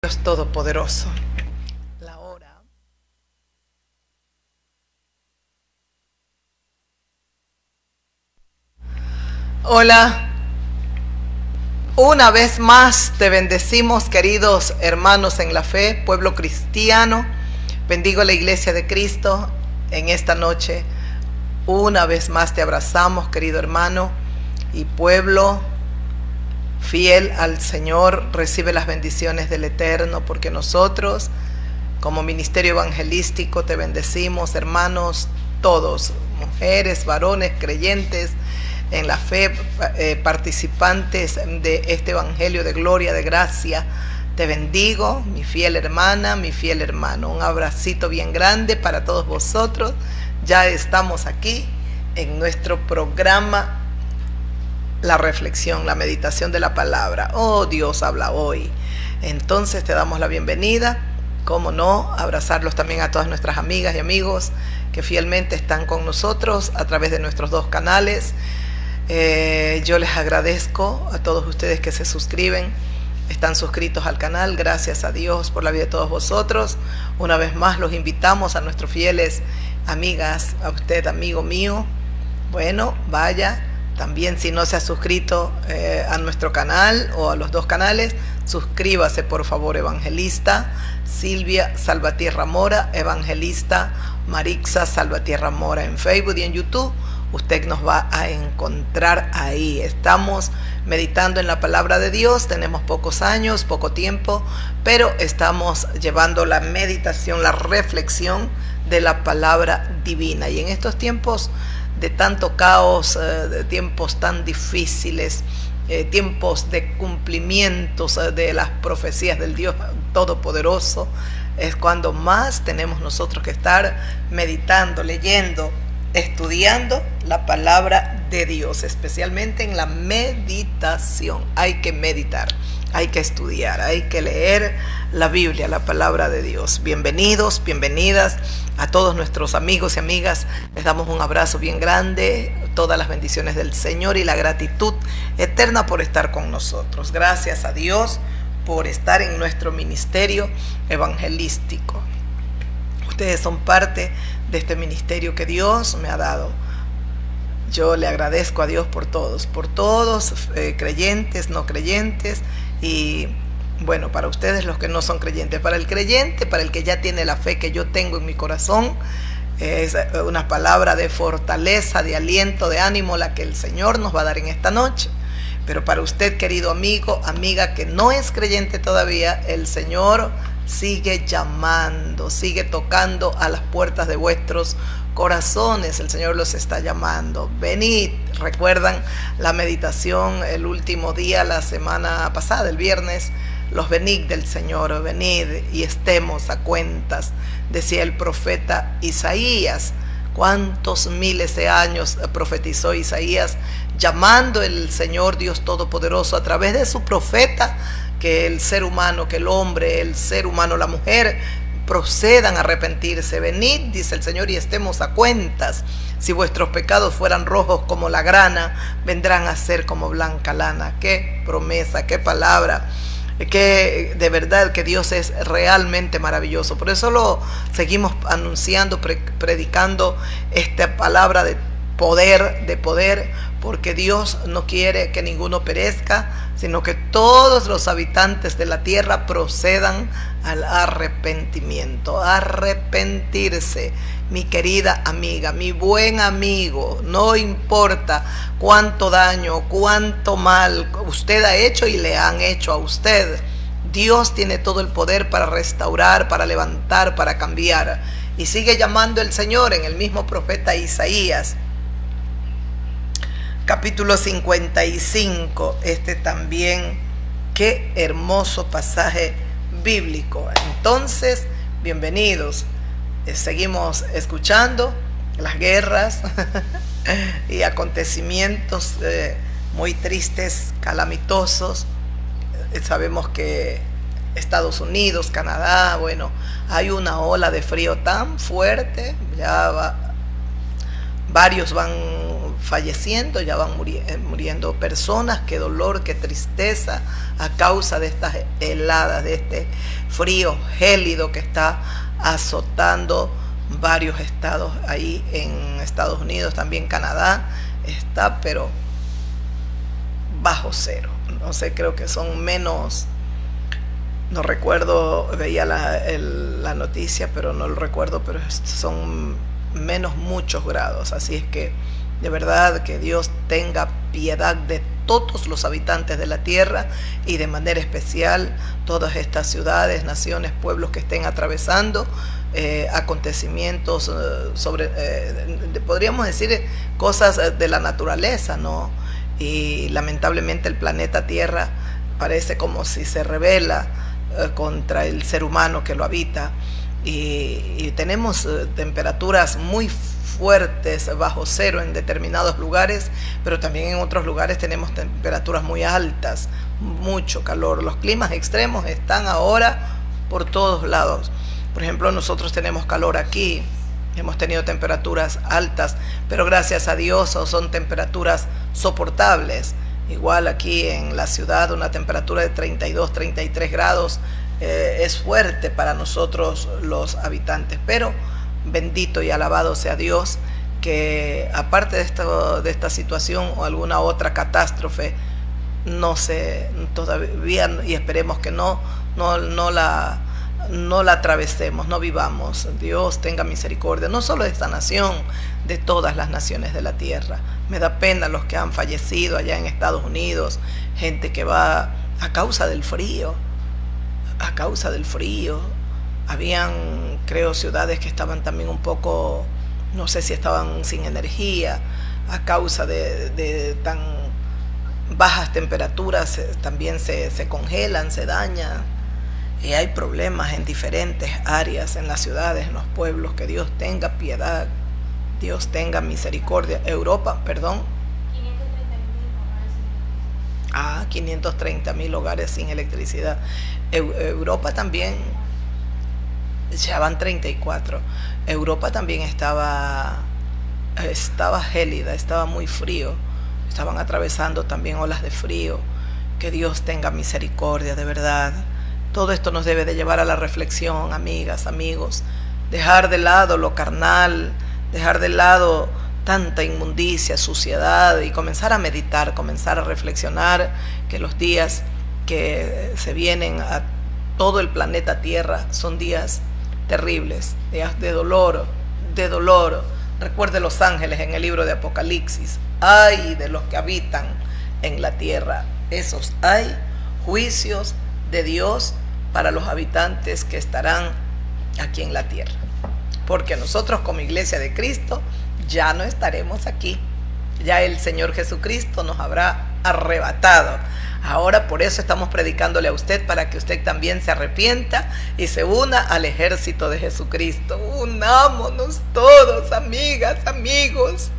Dios Todopoderoso. La hora. Hola. Una vez más te bendecimos, queridos hermanos en la fe, pueblo cristiano. Bendigo la Iglesia de Cristo en esta noche. Una vez más te abrazamos, querido hermano y pueblo fiel al Señor. Recibe las bendiciones del Eterno, porque nosotros, como ministerio evangelístico, te bendecimos, hermanos, todos, mujeres, varones, creyentes en la fe, participantes de este evangelio de gloria, de gracia. Te bendigo, mi fiel hermana, mi fiel hermano. Un abracito bien grande para todos vosotros. Ya estamos aquí en nuestro programa, la reflexión, la meditación de la palabra. Oh, Dios habla hoy. Entonces te damos la bienvenida. Cómo no, abrazarlos también a todas nuestras amigas y amigos que fielmente están con nosotros a través de nuestros dos canales. Yo les agradezco a todos ustedes que se suscriben, están suscritos al canal. Gracias a Dios por la vida de todos vosotros. Una vez más los invitamos a nuestros fieles amigas, a usted, amigo mío. Bueno, vaya. También, si no se ha suscrito a nuestro canal o a los dos canales, suscríbase por favor. Evangelista Silvia Salvatierra Mora, Evangelista Marixa Salvatierra Mora en Facebook y en YouTube. Usted nos va a encontrar ahí. Estamos meditando en la palabra de Dios. Tenemos pocos años, poco tiempo, pero estamos llevando la meditación, la reflexión de la palabra divina. Y en estos tiempos de tanto caos, de tiempos tan difíciles, tiempos de cumplimientos de las profecías del Dios Todopoderoso, es cuando más tenemos nosotros que estar meditando, leyendo, estudiando la palabra de Dios, especialmente en la meditación. Hay que meditar, hay que estudiar, hay que leer la Biblia, la palabra de Dios. Bienvenidos, bienvenidas a todos nuestros amigos y amigas. Les damos un abrazo bien grande, todas las bendiciones del Señor y la gratitud eterna por estar con nosotros. Gracias a Dios por estar en nuestro ministerio evangelístico. Ustedes son parte de este ministerio que Dios me ha dado. Yo le agradezco a Dios por todos, creyentes, no creyentes, y bueno, para ustedes los que no son creyentes. Para el creyente, para el que ya tiene la fe que yo tengo en mi corazón, es una palabra de fortaleza, de aliento, de ánimo la que el Señor nos va a dar en esta noche. Pero para usted, querido amigo, amiga que no es creyente todavía, el Señor sigue llamando, sigue tocando a las puertas de vuestros corazones. El Señor los está llamando. Venid. ¿Recuerdan la meditación el último día, la semana pasada, el viernes? Los venid del Señor, venid y estemos a cuentas, decía el profeta Isaías. ¿Cuántos miles de años profetizó Isaías, llamando el Señor Dios Todopoderoso a través de su profeta, que el ser humano, que el hombre, el ser humano, la mujer, procedan a arrepentirse? Venid, dice el Señor, y estemos a cuentas. Si vuestros pecados fueran rojos como la grana, vendrán a ser como blanca lana. Qué promesa, qué palabra. Que de verdad que Dios es realmente maravilloso. Por eso lo seguimos anunciando, predicando esta palabra de poder, porque Dios no quiere que ninguno perezca, sino que todos los habitantes de la tierra procedan al arrepentimiento. Arrepentirse, mi querida amiga, mi buen amigo. No importa cuánto daño, cuánto mal usted ha hecho y le han hecho a usted. Dios tiene todo el poder para restaurar, para levantar, para cambiar. Y sigue llamando el Señor en el mismo profeta Isaías. Capítulo 55, también, qué hermoso pasaje bíblico. Entonces, bienvenidos. Seguimos escuchando las guerras y acontecimientos muy tristes, calamitosos. Sabemos que Estados Unidos, Canadá, bueno, hay una ola de frío tan fuerte, varios van falleciendo, ya van muriendo personas. Qué dolor, qué tristeza a causa de estas heladas, de este frío gélido que está azotando varios estados ahí en Estados Unidos, también Canadá está, pero bajo cero. No sé, creo que son menos, no recuerdo, veía la noticia, pero no lo recuerdo, pero son menos muchos grados. Así es que de verdad que Dios tenga piedad de todos los habitantes de la tierra y de manera especial todas estas ciudades, naciones, pueblos que estén atravesando acontecimientos podríamos decir cosas de la naturaleza, ¿no? Y lamentablemente el planeta Tierra parece como si se rebela contra el ser humano que lo habita, y tenemos temperaturas muy fuertes bajo cero en determinados lugares, pero también en otros lugares tenemos temperaturas muy altas, mucho calor. Los climas extremos están ahora por todos lados. Por ejemplo, nosotros tenemos calor aquí, hemos tenido temperaturas altas, pero gracias a Dios son temperaturas soportables. Igual aquí en la ciudad una temperatura de 32, 33 grados es fuerte para nosotros los habitantes, pero bendito y alabado sea Dios que aparte de esta situación o alguna otra catástrofe, no sé, todavía, y esperemos que no la atravesemos, no vivamos. Dios tenga misericordia, no solo de esta nación, de todas las naciones de la tierra. Me da pena los que han fallecido allá en Estados Unidos, gente que va a causa del frío, habían, creo, ciudades que estaban también un poco, no sé si estaban sin energía, a causa de tan bajas temperaturas, también se congelan, se dañan. Y hay problemas en diferentes áreas, en las ciudades, en los pueblos. Que Dios tenga piedad, Dios tenga misericordia. Europa, perdón. 530,000 hogares sin electricidad. Europa también, ya van 34. Europa también estaba gélida, estaba muy frío. Estaban atravesando también olas de frío. Que Dios tenga misericordia, de verdad. Todo esto nos debe de llevar a la reflexión, amigas, amigos, dejar de lado lo carnal, dejar de lado tanta inmundicia, suciedad, y comenzar a meditar, comenzar a reflexionar que los días que se vienen a todo el planeta Tierra son días terribles, días de dolor, de dolor. Recuerde los ángeles en el libro de Apocalipsis: ay de los que habitan en la tierra, esos hay juicios de Dios para los habitantes que estarán aquí en la tierra, porque nosotros como Iglesia de Cristo ya no estaremos aquí, ya el Señor Jesucristo nos habrá arrebatado. Ahora por eso estamos predicándole a usted, para que usted también se arrepienta y se una al ejército de Jesucristo. Unámonos todos, amigas, amigos,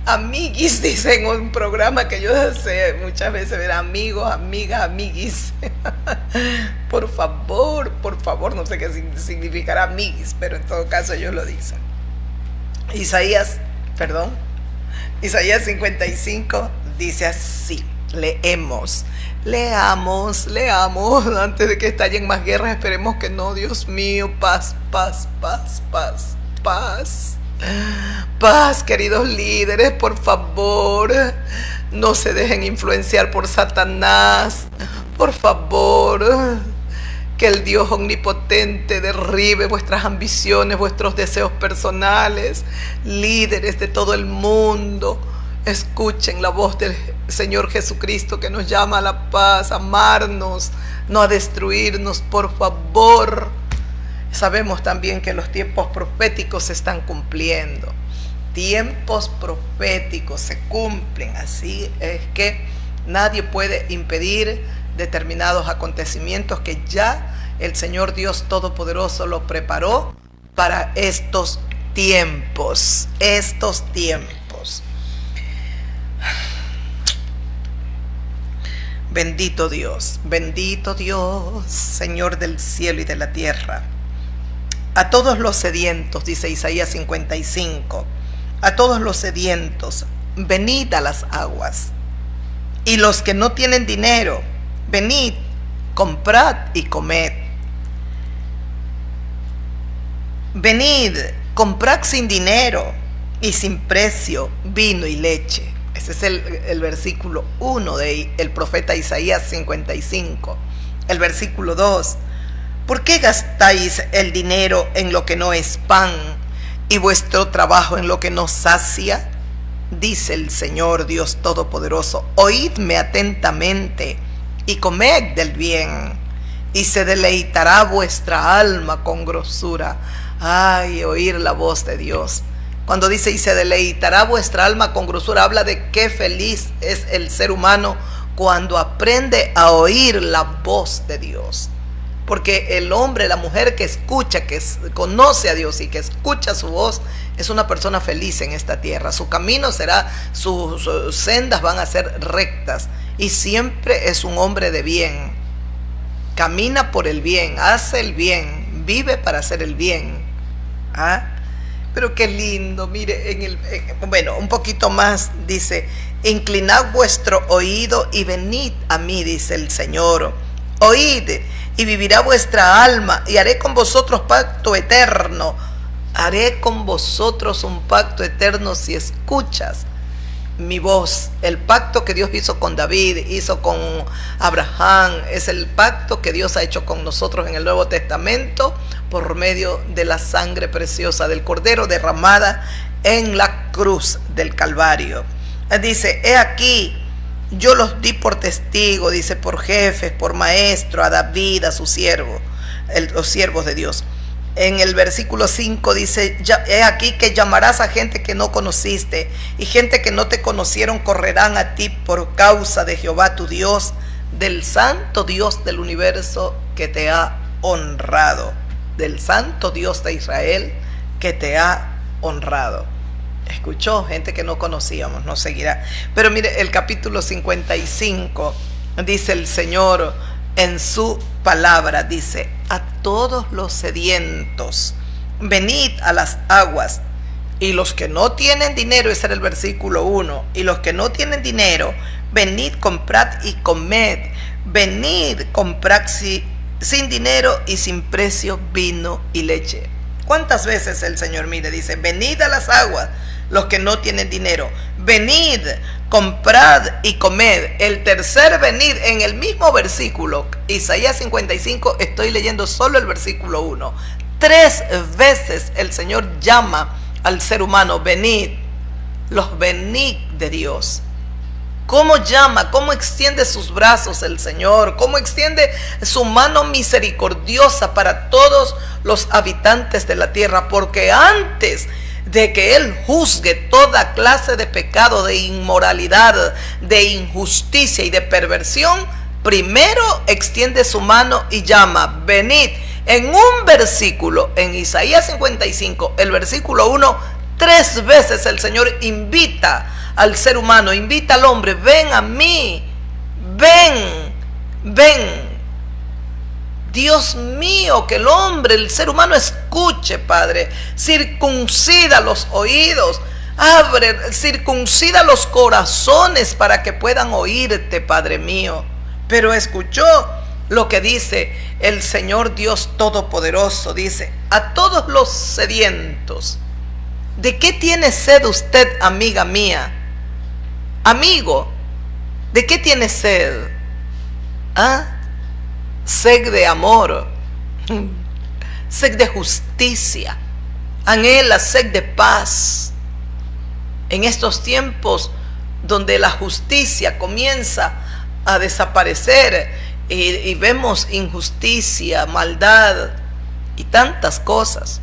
amiguis, dicen un programa que yo sé muchas veces ver, amigos, amigas, amiguis. Por favor, no sé qué significará amiguis, pero en todo caso ellos lo dicen. Isaías 55 dice así. Leamos, antes de que estallen más guerras. Esperemos que no, Dios mío. Paz, queridos líderes, por favor, no se dejen influenciar por Satanás, por favor. Que el Dios omnipotente derribe vuestras ambiciones, vuestros deseos personales. Líderes de todo el mundo, escuchen la voz del Señor Jesucristo, que nos llama a la paz, a amarnos, no a destruirnos, por favor. Sabemos también que los tiempos proféticos se están cumpliendo. Tiempos proféticos se cumplen, así es que nadie puede impedir determinados acontecimientos que ya el Señor Dios Todopoderoso lo preparó para estos tiempos. Bendito Dios, Señor del cielo y de la tierra. A todos los sedientos, dice Isaías 55, a todos los sedientos, venid a las aguas. Y los que no tienen dinero, venid, comprad y comed. Venid, comprad sin dinero y sin precio vino y leche. Ese es el versículo 1 del profeta Isaías 55. El versículo 2. ¿Por qué gastáis el dinero en lo que no es pan y vuestro trabajo en lo que no sacia? Dice el Señor Dios Todopoderoso: oídme atentamente y comed del bien, y se deleitará vuestra alma con grosura. Ay, oír la voz de Dios. Cuando dice y se deleitará vuestra alma con grosura, habla de qué feliz es el ser humano cuando aprende a oír la voz de Dios. Porque el hombre, la mujer que escucha, que conoce a Dios y que escucha su voz, es una persona feliz en esta tierra. Su camino será, sus sendas van a ser rectas, y siempre es un hombre de bien. Camina por el bien, hace el bien, vive para hacer el bien. ¿Ah? Pero qué lindo, mire, bueno, un poquito más dice: inclinad vuestro oído y venid a mí, dice el Señor. Oíd y vivirá vuestra alma, y haré con vosotros pacto eterno. Haré con vosotros un pacto eterno si escuchas mi voz. El pacto que Dios hizo con David, hizo con Abraham, es el pacto que Dios ha hecho con nosotros en el Nuevo Testamento por medio de la sangre preciosa del Cordero derramada en la cruz del Calvario. Dice: he aquí, yo los di por testigo, dice, por jefes, por maestro, a David, a su siervo, los siervos de Dios. En el versículo 5 dice: he aquí que llamarás a gente que no conociste, y gente que no te conocieron correrán a ti por causa de Jehová tu Dios, del santo Dios del universo que te ha honrado, del santo Dios de Israel que te ha honrado. Escuchó, gente que no conocíamos, nos seguirá. Pero mire, el capítulo 55, dice el Señor en su palabra, dice: a todos los sedientos, venid a las aguas, y los que no tienen dinero, ese era el versículo 1, y los que no tienen dinero, venid, comprad y comed. Venid, comprad sin dinero y sin precio vino y leche. ¿Cuántas veces el Señor, mire, dice: venid a las aguas, los que no tienen dinero, venid, comprad y comed? El tercer venid en el mismo versículo, Isaías 55, estoy leyendo solo el versículo 1. 3 veces el Señor llama al ser humano: venid, los venid de Dios. ¿Cómo llama? ¿Cómo extiende sus brazos el Señor? ¿Cómo extiende su mano misericordiosa para todos los habitantes de la tierra? Porque antes de que Él juzgue toda clase de pecado, de inmoralidad, de injusticia y de perversión, primero extiende su mano y llama: venid. En un versículo, en Isaías 55, el versículo 1, 3 veces el Señor invita al ser humano, invita al hombre: ven a mí, ven, ven. Dios mío, que el hombre, el ser humano escuche, Padre. Circuncida los oídos, abre, circuncida los corazones para que puedan oírte, Padre mío. Pero escuchó lo que dice el Señor Dios Todopoderoso. Dice: a todos los sedientos. ¿De qué tiene sed usted, amiga mía? Amigo, ¿de qué tiene sed? ¿Ah? Sed de amor, sed de justicia, anhela sed de paz. En estos tiempos donde la justicia comienza a desaparecer y vemos injusticia, maldad y tantas cosas.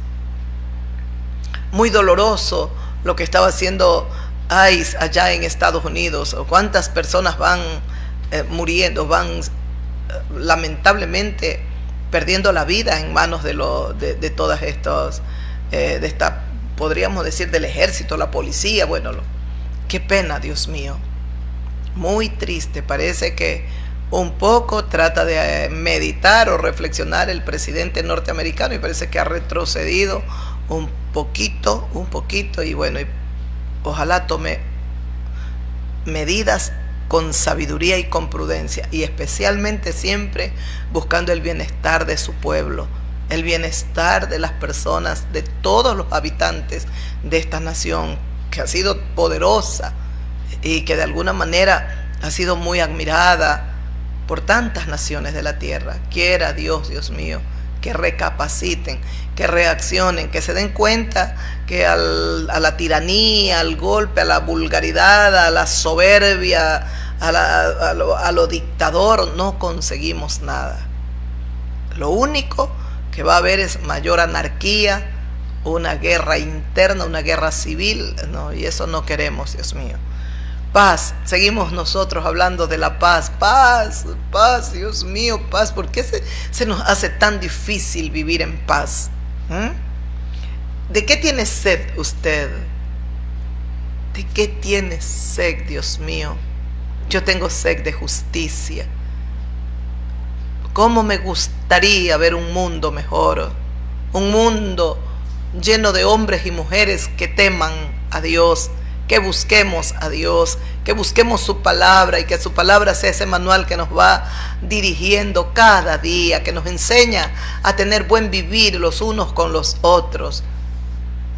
Muy doloroso lo que estaba haciendo ICE allá en Estados Unidos. Cuántas personas van muriendo, van lamentablemente perdiendo la vida en manos de todas estas, de esta, podríamos decir, del ejército, la policía. Bueno, qué pena, Dios mío. Muy triste. Parece que un poco trata de meditar o reflexionar el presidente norteamericano, y parece que ha retrocedido un poquito, y bueno, ojalá tome medidas con sabiduría y con prudencia, y especialmente siempre buscando el bienestar de su pueblo, el bienestar de las personas, de todos los habitantes de esta nación que ha sido poderosa y que de alguna manera ha sido muy admirada por tantas naciones de la tierra. Quiera Dios, Dios mío, que recapaciten, que reaccionen, que se den cuenta que a la tiranía, al golpe, a la vulgaridad, a la soberbia, a lo dictador, no conseguimos nada. Lo único que va a haber es mayor anarquía, una guerra interna, una guerra civil, ¿no? Y eso no queremos, Dios mío. Paz, seguimos nosotros hablando de la paz, paz, paz, Dios mío, paz. ¿Por qué se nos hace tan difícil vivir en paz? ¿De qué tiene sed usted? ¿De qué tiene sed, Dios mío? Yo tengo sed de justicia. ¿Cómo me gustaría ver un mundo mejor? Un mundo lleno de hombres y mujeres que teman a Dios, que busquemos a Dios, que busquemos su palabra y que su palabra sea ese manual que nos va dirigiendo cada día, que nos enseña a tener buen vivir los unos con los otros.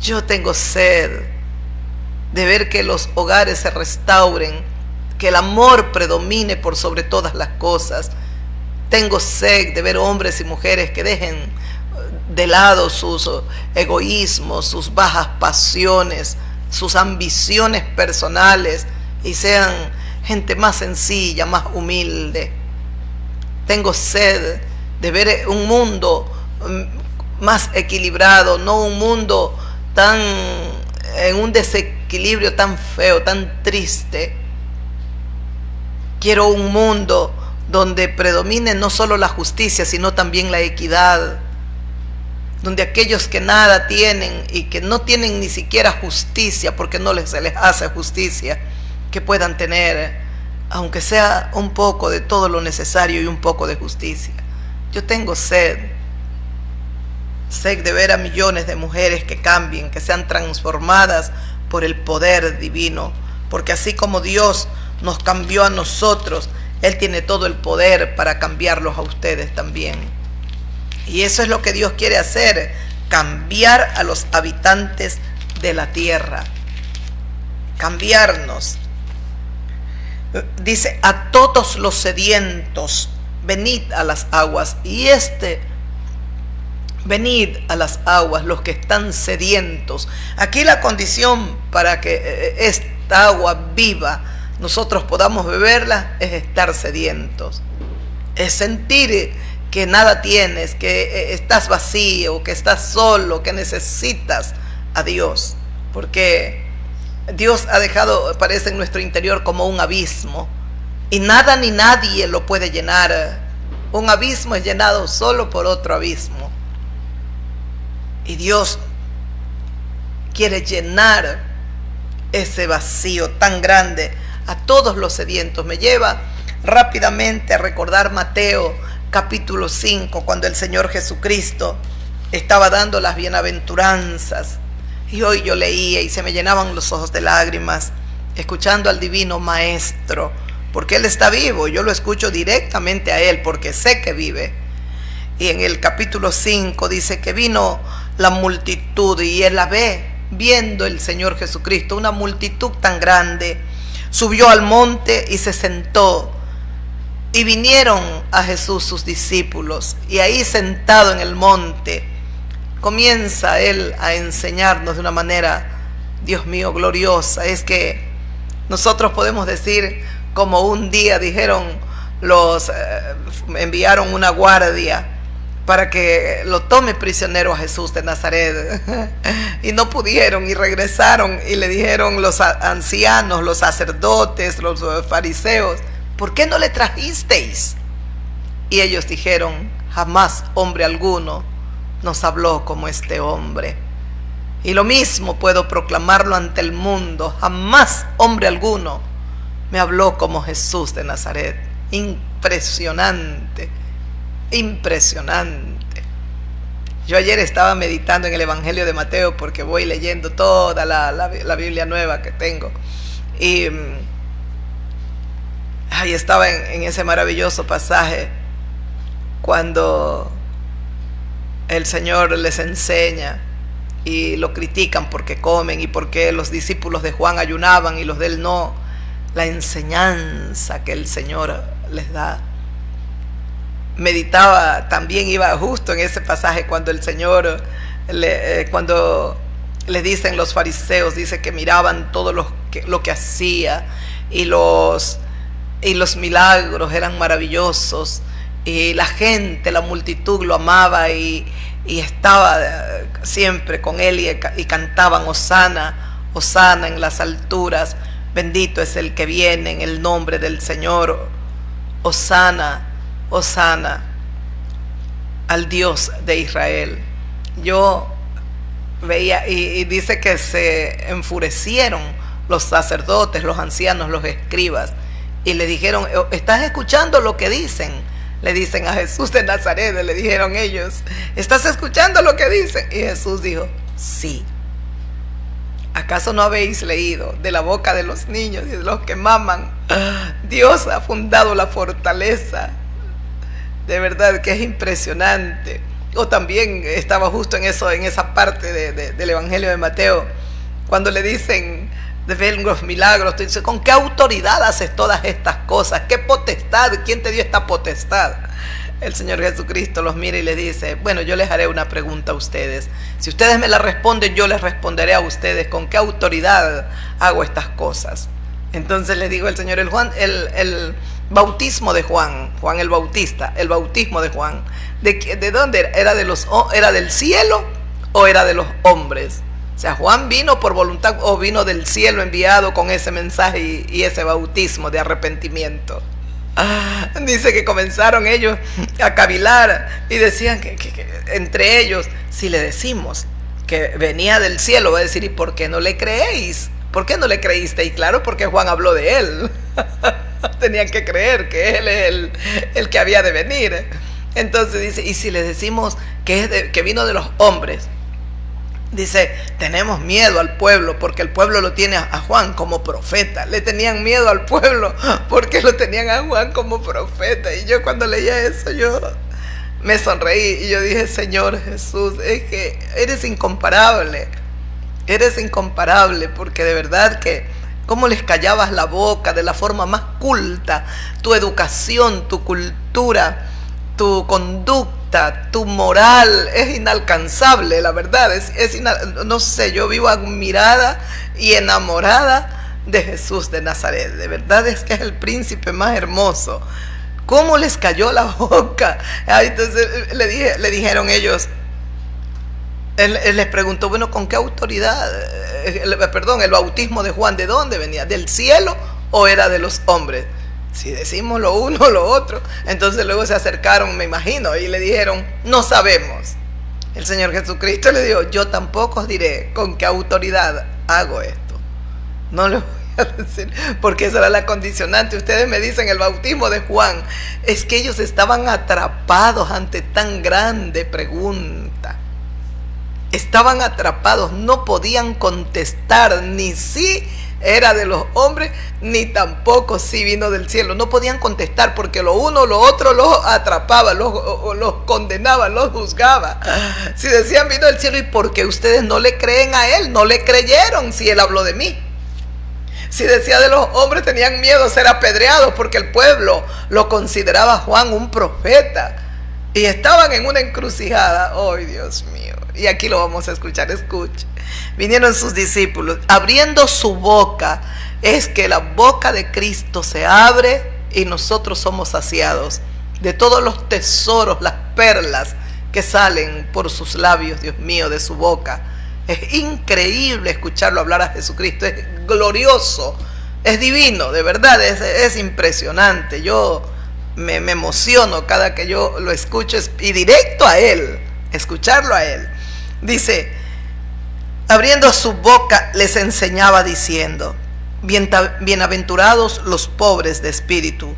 Yo tengo sed de ver que los hogares se restauren, que el amor predomine por sobre todas las cosas. Tengo sed de ver hombres y mujeres que dejen de lado sus egoísmos, sus bajas pasiones, sus ambiciones personales y sean gente más sencilla, más humilde. Tengo sed de ver un mundo más equilibrado, no un mundo en un desequilibrio tan feo, tan triste. Quiero un mundo donde predomine no solo la justicia, sino también la equidad, donde aquellos que nada tienen y que no tienen ni siquiera justicia, porque se les hace justicia, que puedan tener, aunque sea un poco de todo lo necesario y un poco de justicia. Yo tengo sed de ver a millones de mujeres que cambien, que sean transformadas por el poder divino, porque así como Dios nos cambió a nosotros, Él tiene todo el poder para cambiarlos a ustedes también. Y eso es lo que Dios quiere hacer, cambiar a los habitantes de la tierra, cambiarnos. Dice, a todos los sedientos, venid a las aguas. Y venid a las aguas, los que están sedientos. Aquí la condición para que esta agua viva nosotros podamos beberla es estar sedientos, es sentir que nada tienes, que estás vacío, que estás solo, que necesitas a Dios, porque Dios ha dejado, parece, en nuestro interior como un abismo, y nada ni nadie lo puede llenar. Un abismo es llenado solo por otro abismo, y Dios quiere llenar ese vacío tan grande a todos los sedientos. Me lleva rápidamente a recordar Mateo capítulo 5, cuando el Señor Jesucristo estaba dando las bienaventuranzas, y hoy yo leía y se me llenaban los ojos de lágrimas escuchando al divino Maestro, porque Él está vivo. Yo lo escucho directamente a Él porque sé que vive. Y en el capítulo 5 dice que vino la multitud, y Él la ve, viendo el Señor Jesucristo una multitud tan grande, subió al monte y se sentó. Y vinieron a Jesús sus discípulos, y ahí sentado en el monte comienza Él a enseñarnos de una manera, Dios mío, gloriosa. Es que nosotros podemos decir, como un día dijeron, enviaron una guardia para que lo tome prisionero a Jesús de Nazaret, y no pudieron, y regresaron y le dijeron los ancianos, los sacerdotes, los fariseos, ¿por qué no le trajisteis? Y ellos dijeron, jamás hombre alguno nos habló como este hombre. Y lo mismo puedo proclamarlo ante el mundo, jamás hombre alguno me habló como Jesús de Nazaret. Impresionante, impresionante. Yo ayer estaba meditando en el Evangelio de Mateo, porque voy leyendo toda la Biblia nueva que tengo, y Ay, estaba en ese maravilloso pasaje cuando el Señor les enseña y lo critican porque comen y porque los discípulos de Juan ayunaban y los de él no. La enseñanza que el Señor les da. Meditaba, también iba justo en ese pasaje cuando el Señor, cuando le dicen los fariseos, dice que miraban todo lo que hacía y los milagros eran maravillosos y la gente, la multitud lo amaba y estaba siempre con él y cantaban Hosana, Hosana en las alturas, bendito es el que viene en el nombre del Señor, Hosana, Hosana al Dios de Israel. Yo veía y dice que se enfurecieron los sacerdotes, los ancianos, los escribas y le dijeron, ¿estás escuchando lo que dicen? Le dicen a Jesús de Nazaret, le dijeron ellos, ¿estás escuchando lo que dicen? Y Jesús dijo, sí. ¿Acaso no habéis leído de la boca de los niños y de los que maman? Dios ha fundado la fortaleza. De verdad que es impresionante. Yo también estaba justo en esa parte del Evangelio de Mateo, cuando le dicen, de ver los milagros, tú dices, ¿con qué autoridad haces todas estas cosas? ¿Qué potestad? ¿Quién te dio esta potestad? El Señor Jesucristo los mira y les dice, bueno, yo les haré una pregunta a ustedes. Si ustedes me la responden, yo les responderé a ustedes con qué autoridad hago estas cosas. Entonces les digo el Señor, el bautismo de Juan el Bautista, el bautismo de Juan, ¿de dónde era? ¿Era del cielo o era de los hombres? O sea, Juan vino por voluntad o vino del cielo enviado con ese mensaje y ese bautismo de arrepentimiento. Dice que comenzaron ellos a cavilar y decían que entre ellos, si le decimos que venía del cielo, va a decir, ¿y por qué no le creéis? ¿Por qué no le creíste? Y claro, porque Juan habló de él. Tenían que creer que él es el que había de venir. Entonces dice, y si le decimos que vino de los hombres, dice, tenemos miedo al pueblo porque el pueblo lo tiene a Juan como profeta. Le tenían miedo al pueblo porque lo tenían a Juan como profeta. Y yo cuando leía eso, yo me sonreí y yo dije, Señor Jesús, es que eres incomparable porque de verdad que cómo les callabas la boca de la forma más culta, tu educación, tu cultura, tu conducta, tu moral es inalcanzable, la verdad, no sé, yo vivo admirada y enamorada de Jesús de Nazaret, de verdad es que es el príncipe más hermoso. ¿Cómo les cayó la boca? Entonces le dijeron ellos, él les preguntó, bueno, ¿con qué autoridad? El bautismo de Juan, ¿de dónde venía? ¿Del cielo o era de los hombres? Si decimos lo uno o lo otro. Entonces luego se acercaron, me imagino, y le dijeron, no sabemos. El Señor Jesucristo le dijo, yo tampoco os diré con qué autoridad hago esto. No les voy a decir, porque esa era la condicionante. Ustedes me dicen el bautismo de Juan. Es que ellos estaban atrapados ante tan grande pregunta. Estaban atrapados, no podían contestar ni si era de los hombres, ni tampoco si vino del cielo. No podían contestar porque lo uno o lo otro los atrapaba, los condenaba, los juzgaba. Si decían vino del cielo, ¿y por qué ustedes no le creen a él? No le creyeron si él habló de mí. Si decía de los hombres, tenían miedo a ser apedreados porque el pueblo lo consideraba a Juan un profeta. Y estaban en una encrucijada. ¡Ay, Dios mío! Y aquí lo vamos a escuchar, escuche. Vinieron sus discípulos, abriendo su boca. Es que la boca de Cristo se abre y nosotros somos saciados de todos los tesoros, las perlas que salen por sus labios, Dios mío, de su boca. Es increíble escucharlo hablar a Jesucristo, es glorioso, es divino, de verdad, es impresionante. Yo me emociono cada que yo lo escucho y directo a Él, escucharlo a Él. Dice, abriendo su boca les enseñaba diciendo, bienaventurados los pobres de espíritu,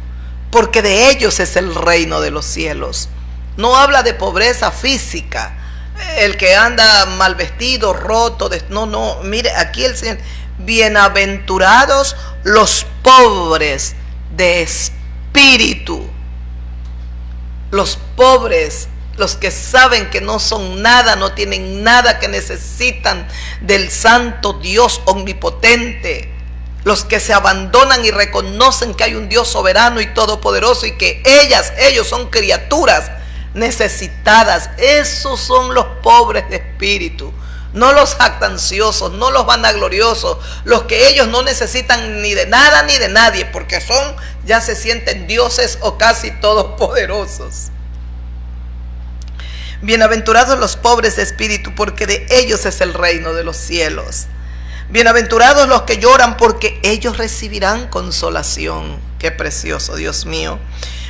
porque de ellos es el reino de los cielos. No habla de pobreza física, el que anda mal vestido, roto, mire, aquí el Señor, bienaventurados los pobres de espíritu. Los pobres, los que saben que no son nada, no tienen nada, que necesitan del santo Dios omnipotente. Los que se abandonan y reconocen que hay un Dios soberano y todopoderoso y que ellos son criaturas necesitadas. Esos son los pobres de espíritu. No los jactanciosos, no los vanagloriosos, los que ellos no necesitan ni de nada ni de nadie, porque ya se sienten dioses o casi todopoderosos. Bienaventurados los pobres de espíritu, porque de ellos es el reino de los cielos. Bienaventurados los que lloran, porque ellos recibirán consolación. Qué precioso, Dios mío.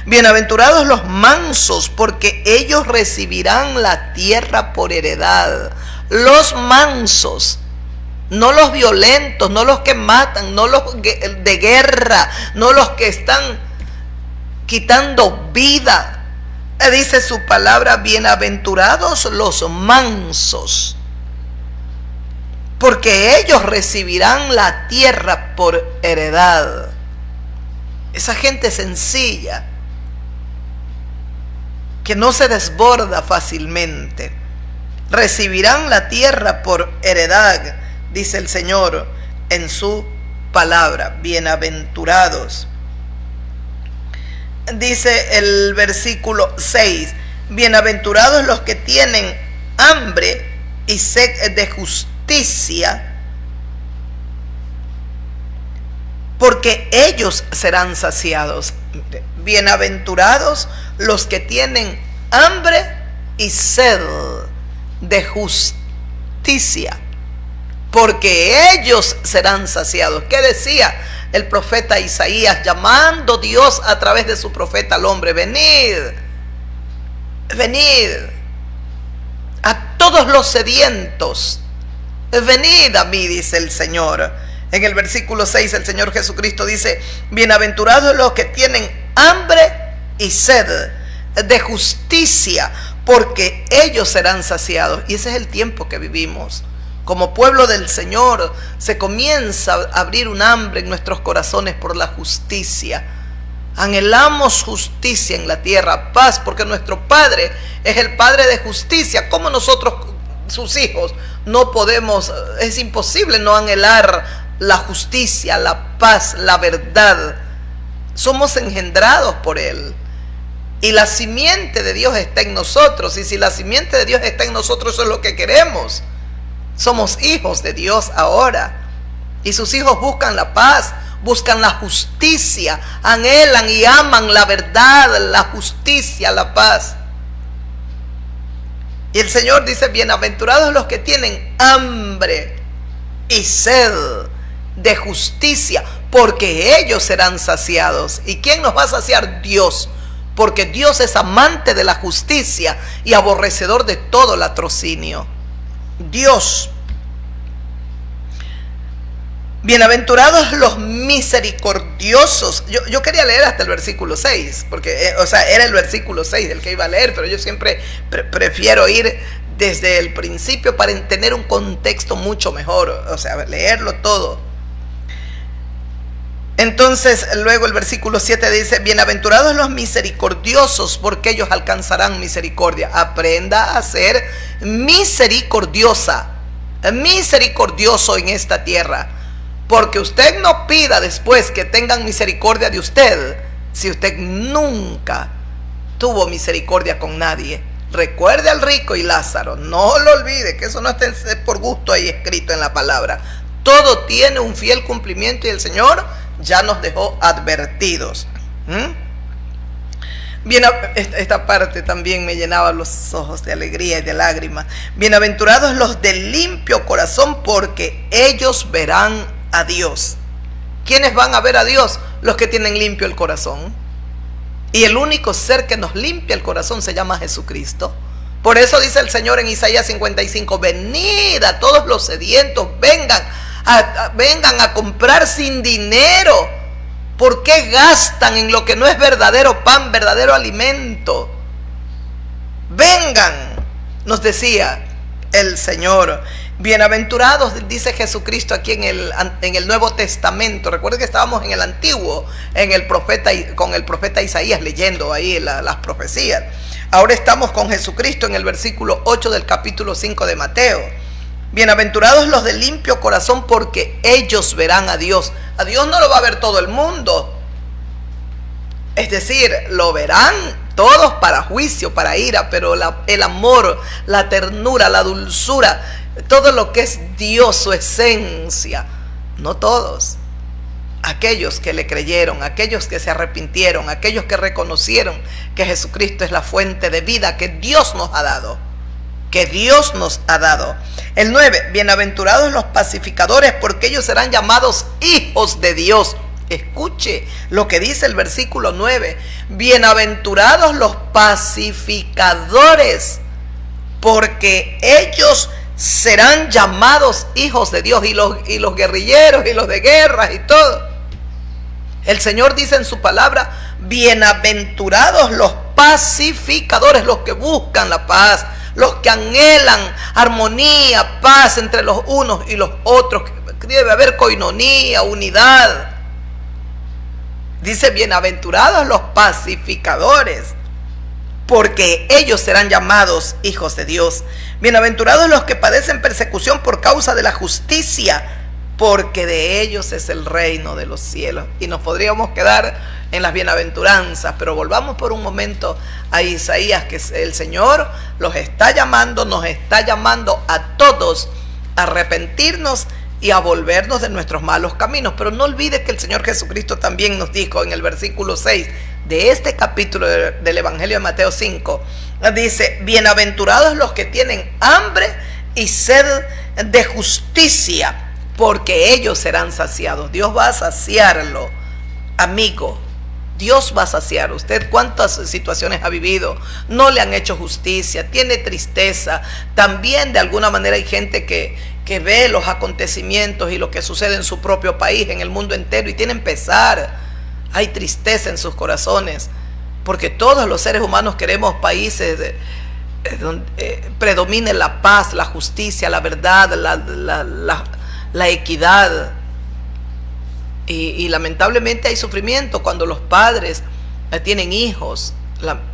Bienaventurados los mansos, porque ellos recibirán la tierra por heredad. Los mansos, no los violentos, no los que matan, no los de guerra, no los que están quitando vida. Dice su palabra, bienaventurados los mansos, porque ellos recibirán la tierra por heredad. Esa gente sencilla, que no se desborda fácilmente, recibirán la tierra por heredad, dice el Señor en su palabra. Bienaventurados. Dice el versículo 6, bienaventurados los que tienen hambre y sed de justicia, porque ellos serán saciados. Bienaventurados los que tienen hambre y sed de justicia, porque ellos serán saciados. ¿Qué decía el profeta Isaías, llamando Dios a través de su profeta al hombre? Venid, venid a todos los sedientos, venid a mí, dice el Señor. En el versículo 6 el Señor Jesucristo dice, bienaventurados los que tienen hambre y sed de justicia, porque ellos serán saciados. Y ese es el tiempo que vivimos. Como pueblo del Señor se comienza a abrir un hambre en nuestros corazones por la justicia. Anhelamos justicia en la tierra, paz, porque nuestro Padre es el Padre de justicia. Como nosotros, sus hijos, no podemos, es imposible no anhelar la justicia, la paz, la verdad. Somos engendrados por Él. Y la simiente de Dios está en nosotros. Y si la simiente de Dios está en nosotros, eso es lo que queremos. Somos hijos de Dios ahora. Y sus hijos buscan la paz, buscan la justicia, anhelan y aman la verdad, la justicia, la paz. Y el Señor dice, bienaventurados los que tienen hambre y sed de justicia, porque ellos serán saciados. ¿Y quién nos va a saciar? Dios. Porque Dios es amante de la justicia y aborrecedor de todo latrocinio. Dios. Bienaventurados los misericordiosos. Yo quería leer hasta el versículo 6, porque era el versículo 6 el que iba a leer, pero yo siempre prefiero ir desde el principio para tener un contexto mucho mejor, leerlo todo. Entonces luego el versículo 7 dice, bienaventurados los misericordiosos, porque ellos alcanzarán misericordia. Aprenda a ser misericordiosa, misericordioso en esta tierra, porque usted no pida después que tengan misericordia de usted si usted nunca tuvo misericordia con nadie. Recuerde al rico y Lázaro, no lo olvide, que eso no está por gusto ahí escrito en la palabra. Todo tiene un fiel cumplimiento y el Señor ya nos dejó advertidos. Bien, esta parte también me llenaba los ojos de alegría y de lágrimas. Bienaventurados los de limpio corazón, porque ellos verán a Dios. ¿Quiénes van a ver a Dios? Los que tienen limpio el corazón. Y el único ser que nos limpia el corazón se llama Jesucristo. Por eso dice el Señor en Isaías 55, venid a todos los sedientos, vengan a comprar sin dinero. ¿Por qué gastan en lo que no es verdadero pan, verdadero alimento? Vengan, nos decía el Señor. Bienaventurados, dice Jesucristo aquí en el Nuevo Testamento. Recuerden que estábamos en el Antiguo, con el profeta Isaías, leyendo ahí las profecías. Ahora estamos con Jesucristo en el versículo 8 del capítulo 5 de Mateo. Bienaventurados los de limpio corazón, porque ellos verán a Dios. A Dios no lo va a ver todo el mundo. Es decir, lo verán todos para juicio, para ira, pero el amor, la ternura, la dulzura, todo lo que es Dios, su esencia, no todos. Aquellos que le creyeron, aquellos que se arrepintieron, aquellos que reconocieron que Jesucristo es la fuente de vida que Dios nos ha dado. Que Dios nos ha dado. El 9, bienaventurados los pacificadores, porque ellos serán llamados hijos de Dios. Escuche lo que dice el versículo 9. Bienaventurados los pacificadores, porque ellos serán llamados hijos de Dios. Y los guerrilleros y los de guerras y todo. El Señor dice en su palabra, bienaventurados los pacificadores, los que buscan la paz, los que anhelan armonía, paz entre los unos y los otros. Debe haber coinonía, unidad. Dice, bienaventurados los pacificadores, porque ellos serán llamados hijos de Dios. Bienaventurados los que padecen persecución por causa de la justicia, porque de ellos es el reino de los cielos. Y nos podríamos quedar en las bienaventuranzas, pero volvamos por un momento a Isaías, que el Señor los está llamando, nos está llamando a todos a arrepentirnos y a volvernos de nuestros malos caminos. Pero no olvide que el Señor Jesucristo también nos dijo en el versículo 6 de este capítulo del Evangelio de Mateo 5, dice, bienaventurados los que tienen hambre y sed de justicia, porque ellos serán saciados. Dios va a saciarlo, amigo. Dios va a saciar. Usted cuántas situaciones ha vivido, no le han hecho justicia, tiene tristeza. También de alguna manera hay gente que ve los acontecimientos y lo que sucede en su propio país, en el mundo entero, y tienen pesar. Hay tristeza en sus corazones, porque todos los seres humanos queremos países donde predomine la paz, la justicia, la verdad, la equidad. Y lamentablemente hay sufrimiento cuando los padres tienen hijos,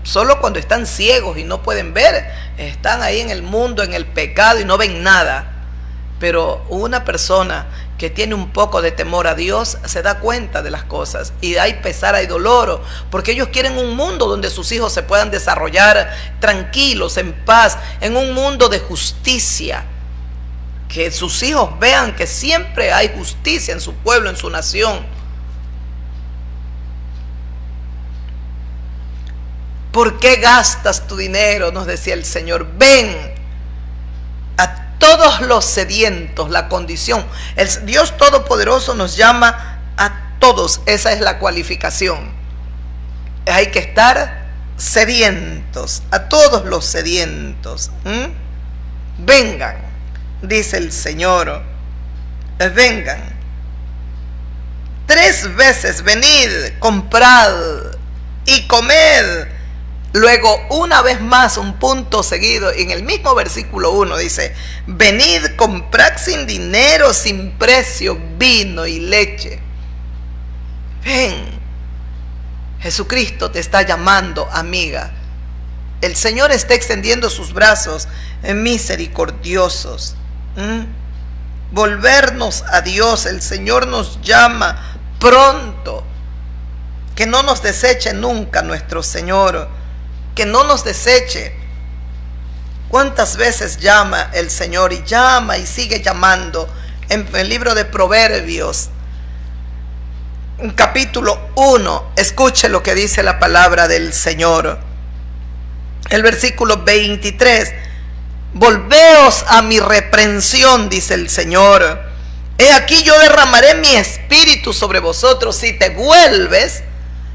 solo cuando están ciegos y no pueden ver, están ahí en el mundo, en el pecado y no ven nada. Pero una persona que tiene un poco de temor a Dios se da cuenta de las cosas, y hay pesar, hay dolor, porque ellos quieren un mundo donde sus hijos se puedan desarrollar tranquilos, en paz, en un mundo de justicia. Que sus hijos vean que siempre hay justicia en su pueblo, en su nación. ¿Por qué gastas tu dinero?, nos decía el Señor. Ven a todos los sedientos, la condición. El Dios Todopoderoso nos llama a todos. Esa es la cualificación. Hay que estar sedientos, a todos los sedientos. Vengan. Dice el Señor, vengan. 3 veces venid, comprad y comed. Luego una vez más, un punto seguido, en el mismo versículo 1 dice, venid, comprad sin dinero, sin precio, vino y leche. Ven, Jesucristo te está llamando, amiga. El Señor está extendiendo sus brazos misericordiosos. Volvernos a Dios. El Señor nos llama pronto. Que no nos deseche nunca nuestro Señor, que no nos deseche. ¿Cuántas veces llama el Señor? Y llama y sigue llamando. En el libro de Proverbios, en capítulo 1, escuche lo que dice la palabra del Señor. El versículo 23. Volveos a mi reprensión, dice el Señor. He aquí yo derramaré mi espíritu sobre vosotros. Si te vuelves,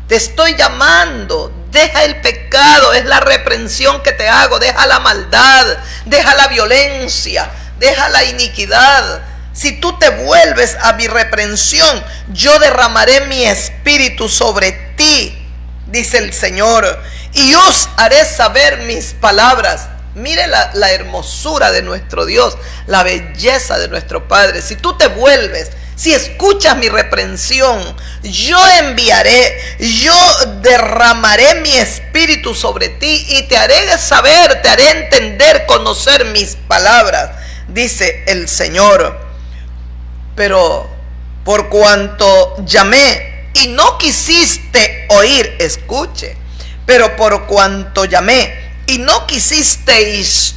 te estoy llamando. Deja el pecado, es la reprensión que te hago. Deja la maldad, deja la violencia, deja la iniquidad. Si tú te vuelves a mi reprensión, yo derramaré mi espíritu sobre ti, dice el Señor, y os haré saber mis palabras. Mire la hermosura de nuestro Dios, la belleza de nuestro Padre. Si tú te vuelves, si escuchas mi reprensión, yo enviaré, yo derramaré mi espíritu sobre ti y te haré saber, te haré entender, conocer mis palabras, dice el Señor. Pero por cuanto llamé y no quisiste oír, escuche, pero por cuanto llamé y no quisisteis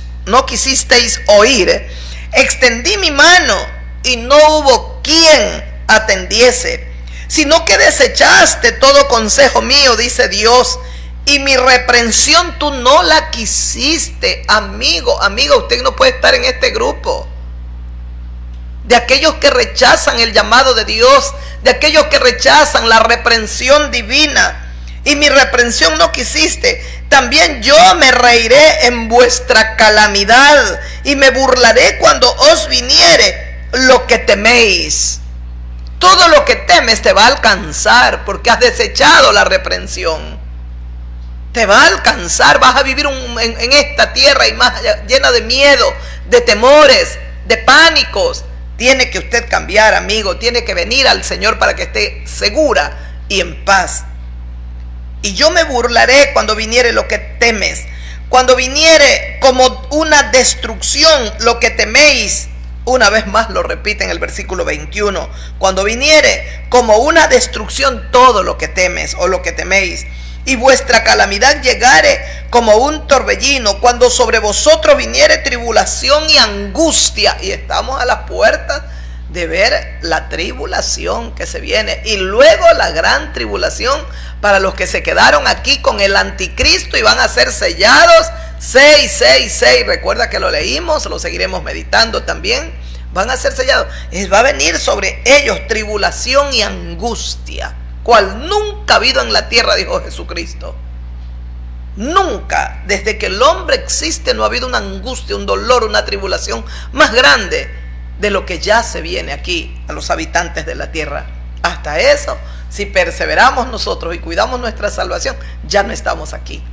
oír, extendí mi mano y no hubo quien atendiese, sino que desechaste todo consejo mío, dice Dios, y mi reprensión tú no la quisiste. Amiga, usted no puede estar en este grupo de aquellos que rechazan el llamado de Dios, de aquellos que rechazan la reprensión divina. Y mi reprensión no quisiste. También yo me reiré en vuestra calamidad y me burlaré cuando os viniere lo que teméis. Todo lo que temes te va a alcanzar porque has desechado la reprensión. Te va a alcanzar, vas a vivir en esta tierra y más llena de miedo, de temores, de pánicos. Tiene que usted cambiar, amigo, tiene que venir al Señor para que esté segura y en paz. Y yo me burlaré cuando viniere lo que temes, cuando viniere como una destrucción lo que teméis. Una vez más lo repite en el versículo 21, cuando viniere como una destrucción todo lo que temes o lo que teméis, y vuestra calamidad llegare como un torbellino, cuando sobre vosotros viniere tribulación y angustia. Y estamos a las puertas de ver la tribulación que se viene, y luego la gran tribulación para los que se quedaron aquí con el anticristo y van a ser sellados. 666, recuerda que lo leímos, lo seguiremos meditando también. Van a ser sellados, va a venir sobre ellos tribulación y angustia, cual nunca ha habido en la tierra, dijo Jesucristo. Nunca, desde que el hombre existe, no ha habido una angustia, un dolor, una tribulación más grande de lo que ya se viene aquí a los habitantes de la tierra. Hasta eso, si perseveramos nosotros y cuidamos nuestra salvación, ya no estamos aquí.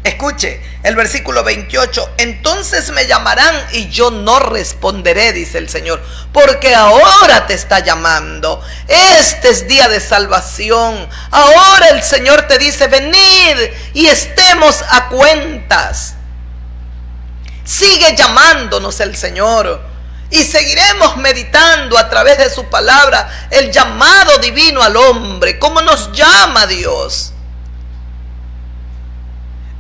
Escuche el versículo 28. Entonces me llamarán y yo no responderé, dice el Señor, porque ahora te está llamando. Este es día de salvación. Ahora el Señor te dice: venid y estemos a cuentas. Sigue llamándonos el Señor y seguiremos meditando a través de su palabra el llamado divino al hombre, cómo nos llama Dios.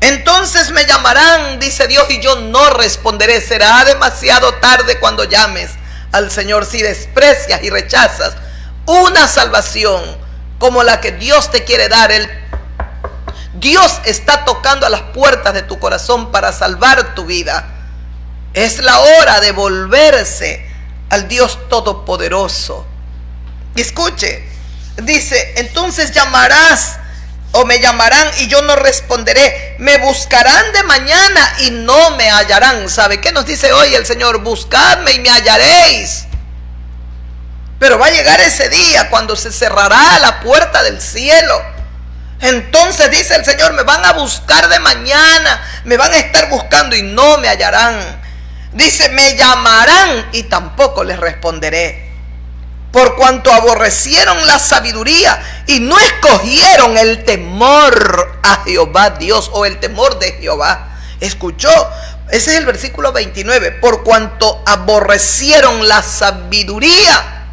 Entonces me llamarán, dice Dios, y yo no responderé. Será demasiado tarde cuando llames al Señor, si desprecias y rechazas una salvación como la que Dios te quiere dar. Dios está tocando a las puertas de tu corazón para salvar tu vida. Es la hora de volverse al Dios Todopoderoso. Y escuche, dice: entonces llamarás o me llamarán y yo no responderé. Me buscarán de mañana y no me hallarán. ¿Sabe qué nos dice hoy el Señor? Buscadme y me hallaréis. Pero va a llegar ese día cuando se cerrará la puerta del cielo. Entonces dice el Señor: me van a buscar de mañana, me van a estar buscando y no me hallarán. Dice: me llamarán y tampoco les responderé. Por cuanto aborrecieron la sabiduría y no escogieron el temor a Jehová Dios, o el temor de Jehová. ¿Escuchó? Ese es el versículo 29. Por cuanto aborrecieron la sabiduría,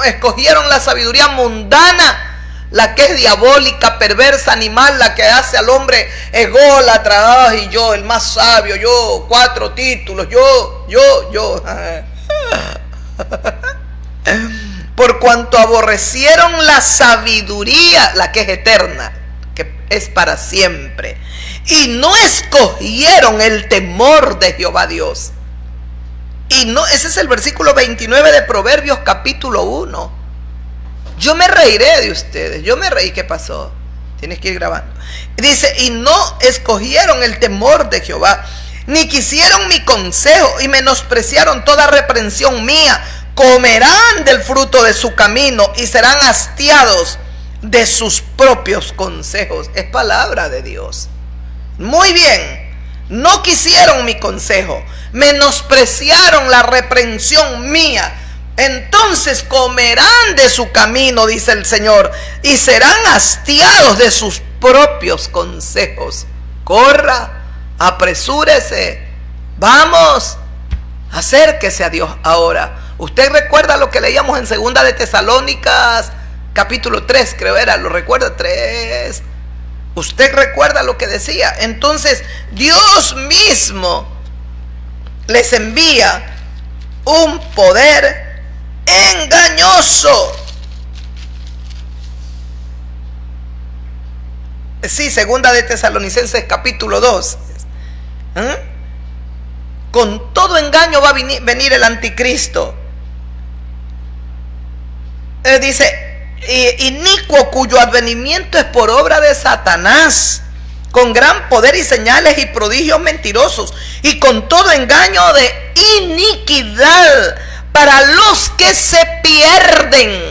escogieron la sabiduría mundana, la que es diabólica, perversa, animal, la que hace al hombre ególatra. Ay, yo, el más sabio, yo, 4 títulos, yo. Por cuanto aborrecieron la sabiduría, la que es eterna, que es para siempre, y no escogieron el temor de Jehová Dios. Y no, ese es el versículo 29 de Proverbios capítulo 1. Yo me reiré de ustedes. Yo me reí. ¿Qué pasó? Tienes que ir grabando. Dice: y no escogieron el temor de Jehová, ni quisieron mi consejo, y menospreciaron toda reprensión mía. Comerán del fruto de su camino y serán hastiados de sus propios consejos. Es palabra de Dios. Muy bien. no quisieron mi consejo, menospreciaron la reprensión mía. Entonces comerán de su camino, dice el Señor, y serán hastiados de sus propios consejos. Corra, apresúrese, vamos, acérquese a Dios ahora. Usted recuerda lo que leíamos en 2 de Tesalónicas, capítulo 3, creo era, ¿lo recuerda? 3. Usted recuerda lo que decía. Entonces Dios mismo les envía un poder engañoso. Sí, 2 de Tesalonicenses capítulo 2. Con todo engaño va a venir el anticristo. Dice, inicuo, cuyo advenimiento es por obra de Satanás, con gran poder y señales y prodigios mentirosos, y con todo engaño de iniquidad, para los que se pierden,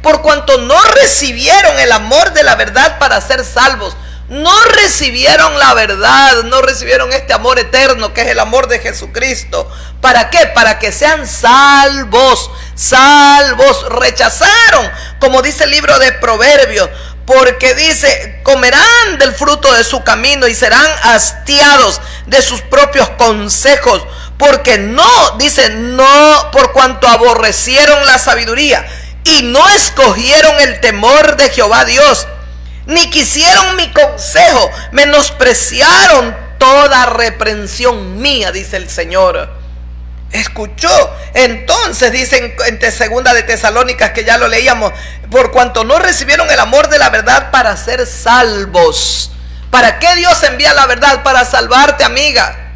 por cuanto no recibieron el amor de la verdad para ser salvos. No recibieron la verdad, no recibieron este amor eterno que es el amor de Jesucristo. ¿Para qué? Para que sean salvos. Rechazaron, como dice el libro de Proverbios, porque dice, comerán del fruto de su camino y serán hastiados de sus propios consejos, porque por cuanto aborrecieron la sabiduría y no escogieron el temor de Jehová Dios, ni quisieron mi consejo, menospreciaron toda reprensión mía, dice el Señor. ¿Escuchó? Entonces dicen en 2 de Tesalónicas, que ya lo leíamos, por cuanto no recibieron el amor de la verdad para ser salvos. ¿Para qué Dios envía la verdad? Para salvarte, amiga.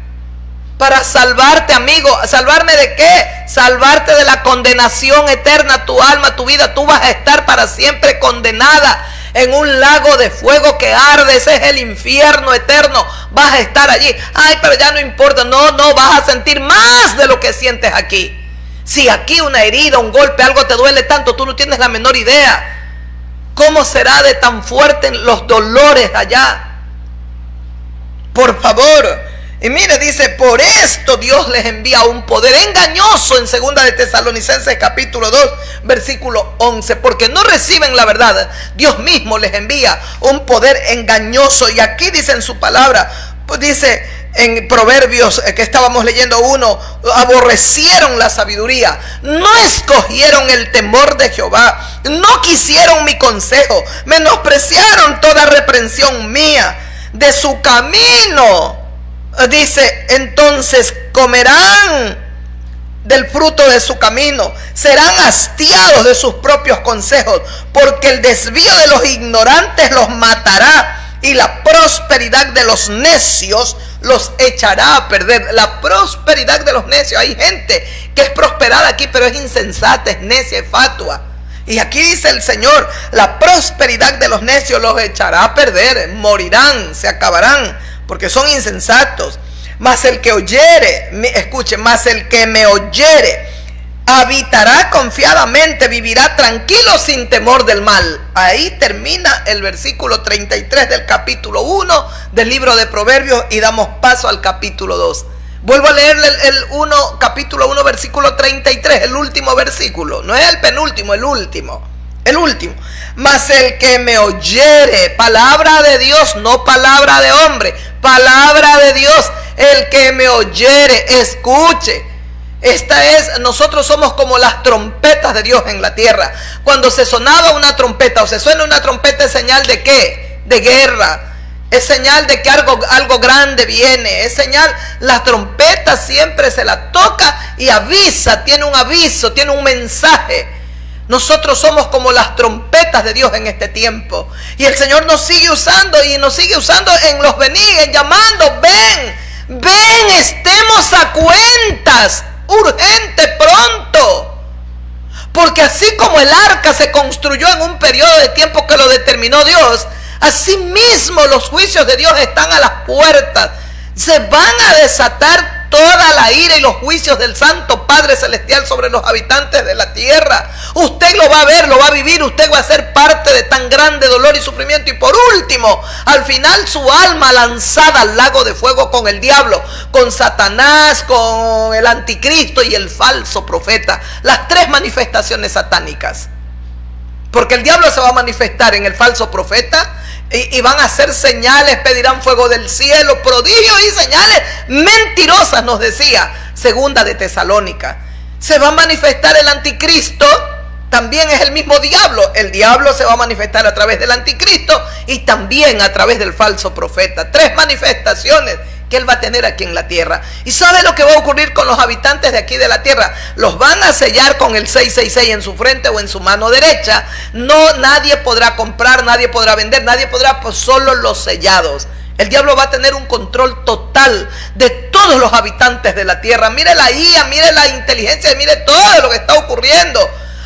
Para salvarte, amigo. ¿Salvarme de qué? Salvarte de la condenación eterna, tu alma, tu vida. Tú vas a estar para siempre condenada en un lago de fuego que arde. Ese es el infierno eterno. Vas a estar allí. Ay, pero ya no importa. No, vas a sentir más de lo que sientes aquí. Si aquí una herida, un golpe, algo te duele tanto, tú no tienes la menor idea. ¿Cómo será de tan fuerte los dolores allá? Por favor. Y mire, dice, por esto Dios les envía un poder engañoso en 2 de Tesalonicenses capítulo 2, versículo 11, porque no reciben la verdad. Dios mismo les envía un poder engañoso. Y aquí dice en su palabra, pues dice en Proverbios que estábamos leyendo 1, aborrecieron la sabiduría, no escogieron el temor de Jehová, no quisieron mi consejo, menospreciaron toda reprensión mía. De su camino, dice, entonces comerán del fruto de su camino, serán hastiados de sus propios consejos, porque el desvío de los ignorantes los matará, y la prosperidad de los necios los echará a perder. La prosperidad de los necios, hay gente que es prosperada aquí, pero es insensata, es necia, es fatua. Y aquí dice el Señor, la prosperidad de los necios los echará a perder, morirán, se acabarán, porque son insensatos. Mas el que oyere, escuche, mas el que me oyere, habitará confiadamente, vivirá tranquilo sin temor del mal. Ahí termina el versículo 33 del capítulo 1 del libro de Proverbios, y damos paso al capítulo 2. Vuelvo a leer capítulo 1, versículo 33, el último versículo. No es el penúltimo, el último. Mas el que me oyere, palabra de Dios, no palabra de hombre, palabra de Dios. El que me oyere, escuche. Nosotros somos como las trompetas de Dios en la tierra. Cuando se sonaba una trompeta o se suena una trompeta, es señal de ¿qué? De guerra. Es señal de que algo grande viene. Es señal, la trompeta siempre se la toca y avisa, tiene un aviso, tiene un mensaje. Nosotros somos como las trompetas de Dios en este tiempo. Y el Señor nos sigue usando, y nos sigue usando en los venir, en llamando. Ven, estemos a cuentas, urgente, pronto. Porque así como el arca se construyó en un periodo de tiempo que lo determinó Dios, asimismo los juicios de Dios están a las puertas. Se van a desatar toda la ira y los juicios del Santo Padre Celestial sobre los habitantes de la tierra. Usted lo va a ver, lo va a vivir, usted va a ser parte de tan grande dolor y sufrimiento. Y por último, al final su alma lanzada al lago de fuego con el diablo, con Satanás, con el anticristo y el falso profeta. Las tres manifestaciones satánicas. Porque el diablo se va a manifestar en el falso profeta y van a hacer señales, pedirán fuego del cielo, prodigios y señales mentirosas, nos decía Segunda de Tesalónica. Se va a manifestar el anticristo, también es el mismo diablo. El diablo se va a manifestar a través del anticristo y también a través del falso profeta. Tres manifestaciones que él va a tener aquí en la tierra. ¿Y sabe lo que va a ocurrir con los habitantes de aquí de la tierra? Los van a sellar con el 666 en su frente o en su mano derecha. No, nadie podrá comprar, nadie podrá vender, nadie podrá, pues solo los sellados. El diablo va a tener un control total de todos los habitantes de la tierra. Mire la IA, mire la inteligencia, mire todo lo que está ocurriendo.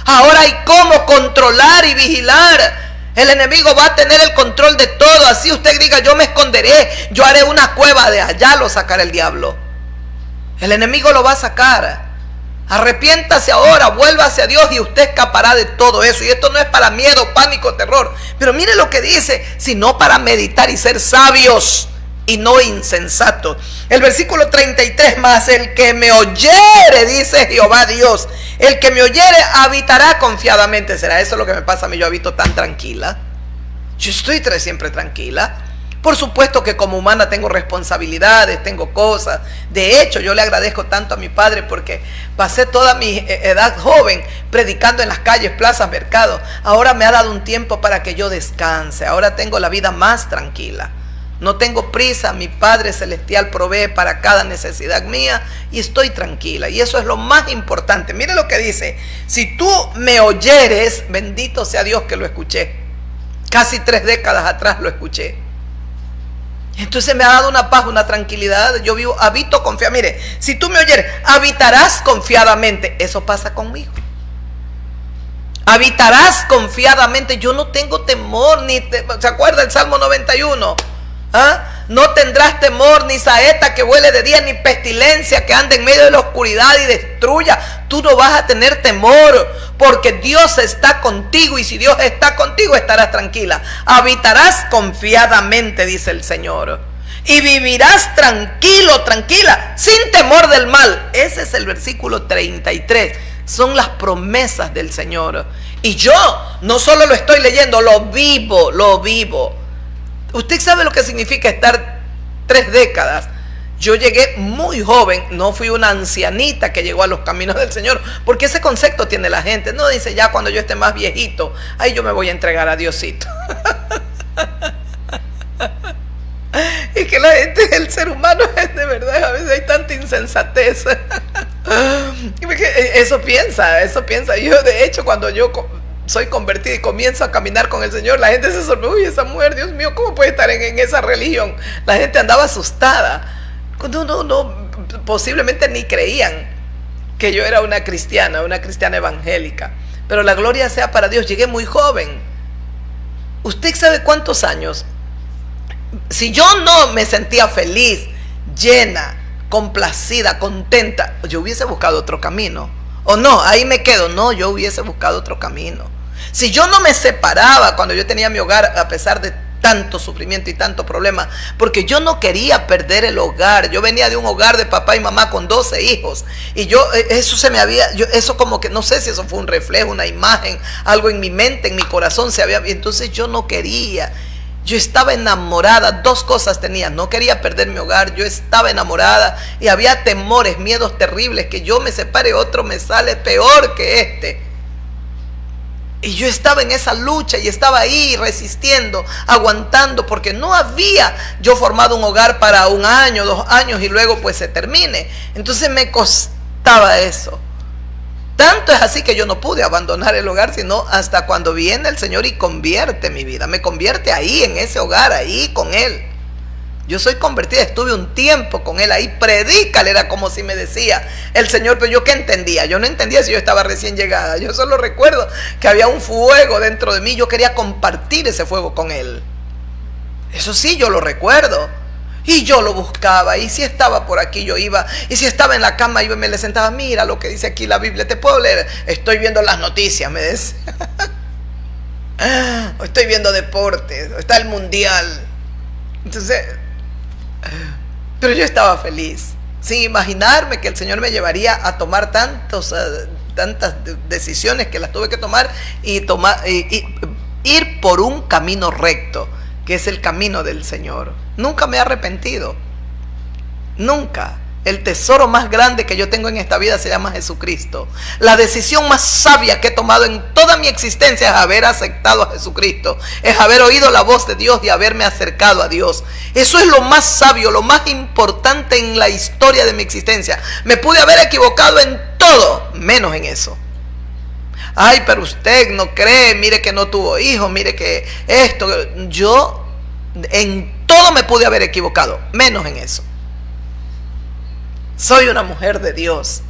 Ahora hay cómo controlar y vigilar. El enemigo va a tener el control de todo. Así usted diga, yo me esconderé, yo haré una cueva, de allá lo sacará el diablo. El enemigo lo va a sacar. Arrepiéntase ahora, vuélvase a Dios y usted escapará de todo eso. Y esto no es para miedo, pánico, terror. Pero mire lo que dice, sino para meditar y ser sabios y no insensatos. El versículo 33 más, el que me oyere, dice Jehová Dios, el que me oyere habitará confiadamente. ¿Será eso lo que me pasa a mí? Yo habito tan tranquila. Yo estoy siempre tranquila. Por supuesto que como humana tengo responsabilidades, tengo cosas. De hecho, yo le agradezco tanto a mi padre porque pasé toda mi edad joven predicando en las calles, plazas, mercados. Ahora me ha dado un tiempo para que yo descanse. Ahora tengo la vida más tranquila. No tengo prisa, mi Padre Celestial provee para cada necesidad mía y estoy tranquila. Y eso es lo más importante. Mire lo que dice, si tú me oyeres, bendito sea Dios que lo escuché. Casi 3 décadas atrás lo escuché. Entonces me ha dado una paz, una tranquilidad. Yo habito confiado. Mire, si tú me oyeres, habitarás confiadamente. Eso pasa conmigo. Habitarás confiadamente. Yo no tengo temor. ¿Se acuerda el Salmo 91? ¿Ah? No tendrás temor ni saeta que vuele de día, ni pestilencia que ande en medio de la oscuridad y destruya. Tú no vas a tener temor porque Dios está contigo, y si Dios está contigo estarás tranquila. Habitarás confiadamente, dice el Señor, y vivirás tranquilo, tranquila, sin temor del mal. Ese es el versículo 33. Son las promesas del Señor. Y yo no solo lo estoy leyendo, lo vivo, lo vivo. Usted sabe lo que significa estar 3 décadas. Yo llegué muy joven, no fui una ancianita que llegó a los caminos del Señor, porque ese concepto tiene la gente. No dice, ya cuando yo esté más viejito, ahí yo me voy a entregar a Diosito. Y que la gente, el ser humano es de verdad, a veces hay tanta insensatez. Eso piensa. Yo de hecho cuando yo soy convertida y comienzo a caminar con el Señor, la gente se sorprende. Uy, esa mujer, Dios mío, ¿cómo puede estar en esa religión? La gente andaba asustada. No, posiblemente ni creían que yo era una cristiana evangélica. Pero la gloria sea para Dios, llegué muy joven. ¿Usted sabe cuántos años? Si yo no me sentía feliz, llena, complacida, contenta, yo hubiese buscado otro camino. O no, ahí me quedo. No, yo hubiese buscado otro camino. Si yo no me separaba cuando yo tenía mi hogar, a pesar de tanto sufrimiento y tanto problema, porque yo no quería perder el hogar. Yo venía de un hogar de papá y mamá con 12 hijos, y eso como que, no sé si eso fue un reflejo, una imagen, algo en mi mente, en mi corazón entonces yo no quería. Yo estaba enamorada, 2 cosas tenía: no quería perder mi hogar, yo estaba enamorada, y había temores, miedos terribles, que yo me separe, otro me sale peor que este. Y yo estaba en esa lucha y estaba ahí resistiendo, aguantando, porque no había yo formado un hogar para 1 año, 2 años y luego pues se termine. Entonces me costaba eso. Tanto es así que yo no pude abandonar el hogar, sino hasta cuando viene el Señor y convierte mi vida. Me convierte ahí, en ese hogar, ahí con Él. Yo soy convertida, estuve un tiempo con Él ahí. Predícale, era como si me decía el Señor, pero yo ¿qué entendía? Yo no entendía si yo estaba recién llegada. Yo solo recuerdo que había un fuego dentro de mí. Yo quería compartir ese fuego con Él. Eso sí, yo lo recuerdo. Y yo lo buscaba, y si estaba por aquí yo iba, y si estaba en la cama yo me le sentaba, mira lo que dice aquí la Biblia, ¿te puedo leer? Estoy viendo las noticias, me decía. Estoy viendo deportes, está el mundial. Entonces, pero yo estaba feliz, sin imaginarme que el Señor me llevaría a tomar tantas decisiones que las tuve que tomar y ir por un camino recto, que es el camino del Señor. Nunca me he arrepentido, nunca. El tesoro más grande que yo tengo en esta vida se llama Jesucristo. La decisión más sabia que he tomado en toda mi existencia es haber aceptado a Jesucristo, es haber oído la voz de Dios y haberme acercado a Dios. Eso es lo más sabio, lo más importante en la historia de mi existencia. Me pude haber equivocado en todo, menos en eso. Ay, pero usted no cree, mire que no tuvo hijos, mire que esto. Yo en todo me pude haber equivocado, menos en eso. Soy una mujer de Dios.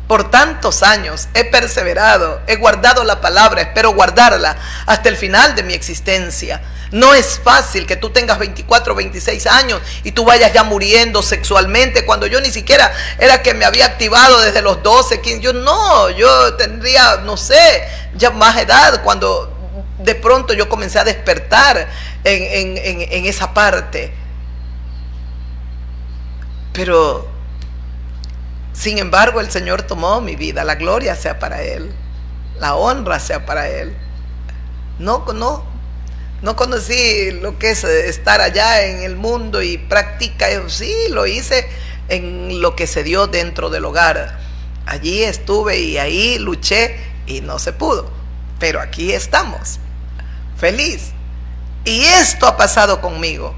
Por tantos años he perseverado, he guardado la palabra, espero guardarla hasta el final de mi existencia. No es fácil que tú tengas 24, 26 años y tú vayas ya muriendo sexualmente, cuando yo ni siquiera era que me había activado desde los 12, 15. Yo tendría, no sé, ya más edad cuando de pronto yo comencé a despertar en esa parte. Pero sin embargo, el Señor tomó mi vida. La gloria sea para Él, la honra sea para Él. No conocí lo que es estar allá en el mundo y practica eso. Sí, lo hice en lo que se dio dentro del hogar. Allí estuve y ahí luché y no se pudo. Pero aquí estamos, feliz. Y esto ha pasado conmigo.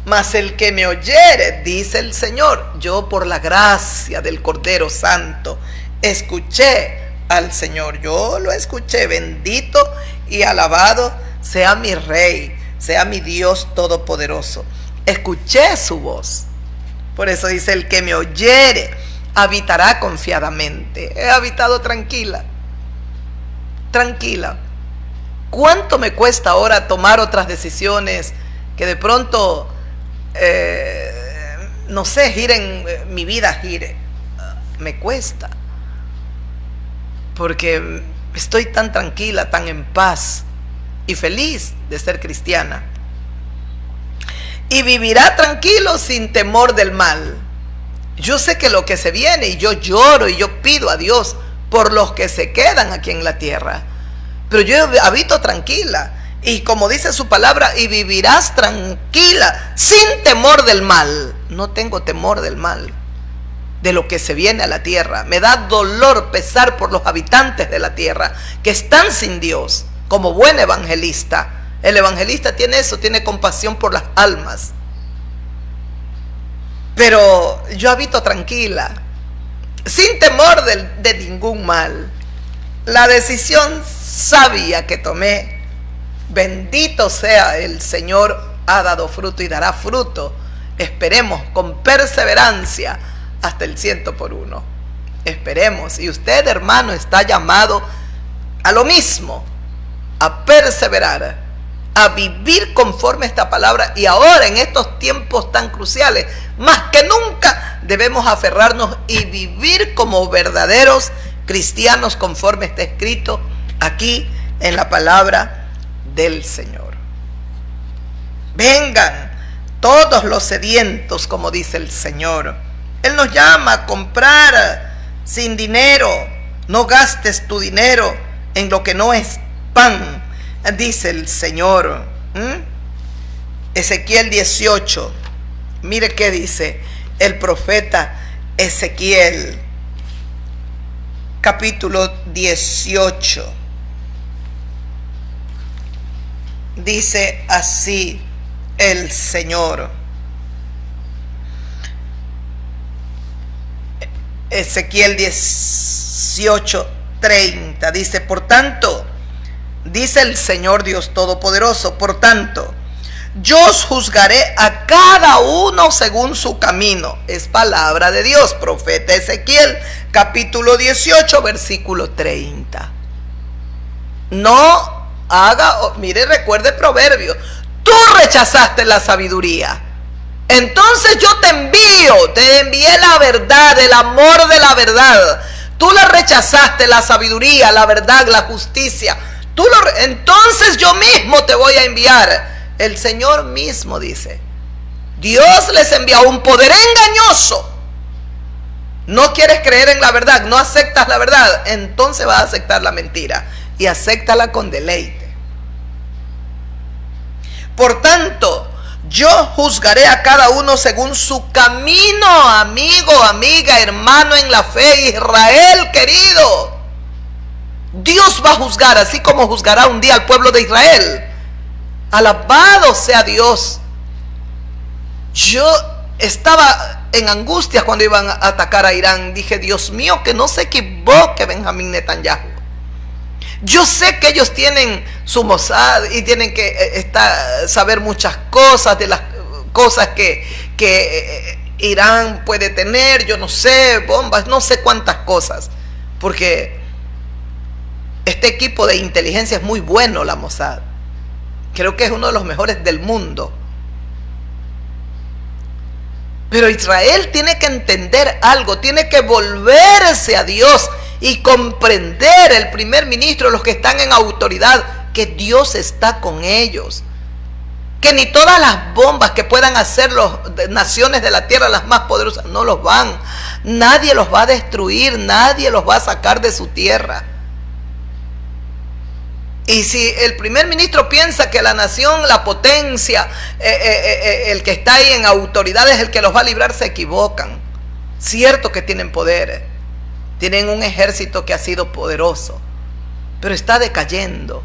Mas el que me oyere, dice el Señor, yo por la gracia del Cordero Santo escuché al Señor. Yo lo escuché. Bendito y alabado sea mi Rey, sea mi Dios Todopoderoso. Escuché su voz. Por eso dice, el que me oyere habitará confiadamente. He habitado tranquila. Tranquila. ¿Cuánto me cuesta ahora tomar otras decisiones que de pronto no sé, mi vida gire? Me cuesta, porque estoy tan tranquila, tan en paz y feliz de ser cristiana. Y vivirá tranquilo sin temor del mal. Yo sé que lo que se viene, y yo lloro y yo pido a Dios por los que se quedan aquí en la tierra, pero yo habito tranquila. Y como dice su palabra, y vivirás tranquila, sin temor del mal. No tengo temor del mal, de lo que se viene a la tierra. Me da dolor, pesar por los habitantes de la tierra, que están sin Dios, como buen evangelista. El evangelista tiene eso, tiene compasión por las almas. Pero yo habito tranquila, sin temor de ningún mal. La decisión sabia que tomé, bendito sea el Señor, ha dado fruto y dará fruto. Esperemos con perseverancia hasta el 100%. Esperemos. Y usted, hermano, está llamado a lo mismo, a perseverar, a vivir conforme a esta palabra. Y ahora, en estos tiempos tan cruciales, más que nunca debemos aferrarnos y vivir como verdaderos cristianos conforme está escrito aquí en la palabra del Señor. Vengan todos los sedientos, como dice el Señor. Él nos llama a comprar sin dinero. No gastes tu dinero en lo que no es pan, dice el Señor. Ezequiel 18. Mire qué dice el profeta Ezequiel, capítulo 18. Dice así el Señor. Ezequiel 18:30 dice: por tanto, dice el Señor Dios Todopoderoso, por tanto, yo os juzgaré a cada uno según su camino. Es palabra de Dios, profeta Ezequiel, capítulo 18, versículo 30. No haga, mire, recuerde el proverbio: tú rechazaste la sabiduría Entonces yo te envié la verdad, el amor de la verdad. Tú la rechazaste, la sabiduría, la verdad, la justicia. Entonces yo mismo te voy a enviar. El Señor mismo dice, Dios les envía un poder engañoso. No quieres creer en la verdad, no aceptas la verdad, entonces vas a aceptar la mentira. Y acéptala con deleite. Por tanto, yo juzgaré a cada uno según su camino, amigo, amiga, hermano en la fe, Israel querido. Dios va a juzgar, así como juzgará un día al pueblo de Israel. Alabado sea Dios. Yo estaba en angustia cuando iban a atacar a Irán. Dije, Dios mío, que no se equivoque Benjamín Netanyahu. Yo sé que ellos tienen su Mossad y tienen que saber muchas cosas de las cosas que Irán puede tener, yo no sé, bombas, no sé cuántas cosas, porque este equipo de inteligencia es muy bueno, la Mossad. Creo que es uno de los mejores del mundo. Pero Israel tiene que entender algo, tiene que volverse a Dios y comprender, el primer ministro, los que están en autoridad, que Dios está con ellos. Que ni todas las bombas que puedan hacer las naciones de la tierra, las más poderosas, no los van. Nadie los va a destruir, nadie los va a sacar de su tierra. Y si el primer ministro piensa que la nación, la potencia, el que está ahí en autoridad es el que los va a librar, se equivocan. Cierto que tienen poder, tienen un ejército que ha sido poderoso, pero está decayendo.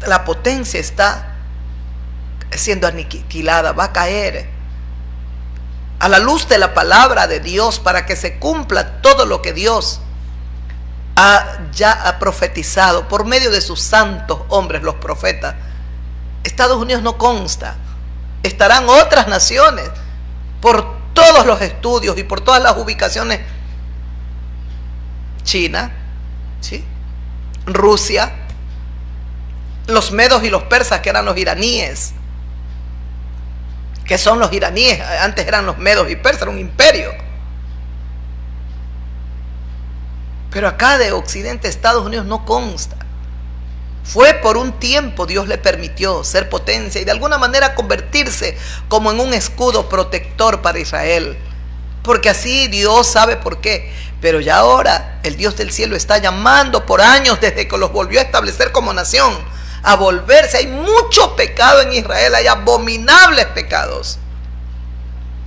La potencia está siendo aniquilada, va a caer. A la luz de la palabra de Dios, para que se cumpla todo lo que Dios ya ha profetizado por medio de sus santos hombres, los profetas. Estados Unidos no consta. Estarán otras naciones por todos los estudios y por todas las ubicaciones. China, ¿sí? Rusia, los medos y los persas, que eran los iraníes. ¿Qué son los iraníes? Antes eran los medos y persas, era un imperio. Pero acá de Occidente, Estados Unidos no consta. Fue por un tiempo, Dios le permitió ser potencia y de alguna manera convertirse como en un escudo protector para Israel. Porque así Dios sabe por qué. Pero ya ahora el Dios del cielo está llamando por años, desde que los volvió a establecer como nación, a volverse. Hay mucho pecado en Israel, hay abominables pecados.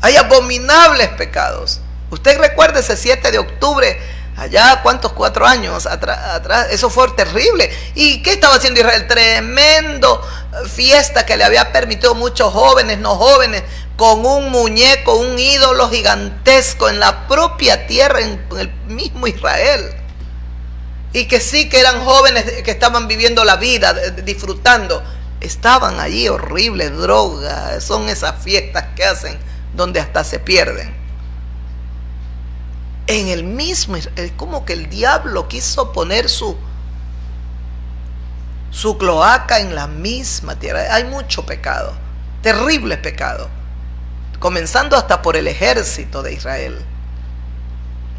Hay abominables pecados. Usted recuerda ese 7 de octubre, allá, ¿cuántos? 4 años atrás, eso fue terrible. ¿Y qué estaba haciendo Israel? Tremendo fiesta que le había permitido muchos jóvenes, no jóvenes, con un muñeco, un ídolo gigantesco en la propia tierra, en el mismo Israel. Y que sí que eran jóvenes que estaban viviendo la vida, disfrutando. Estaban allí, horribles, drogas, son esas fiestas que hacen donde hasta se pierden. En el mismo, es como que el diablo quiso poner su cloaca en la misma tierra. Hay mucho pecado, terrible pecado, comenzando hasta por el ejército de Israel.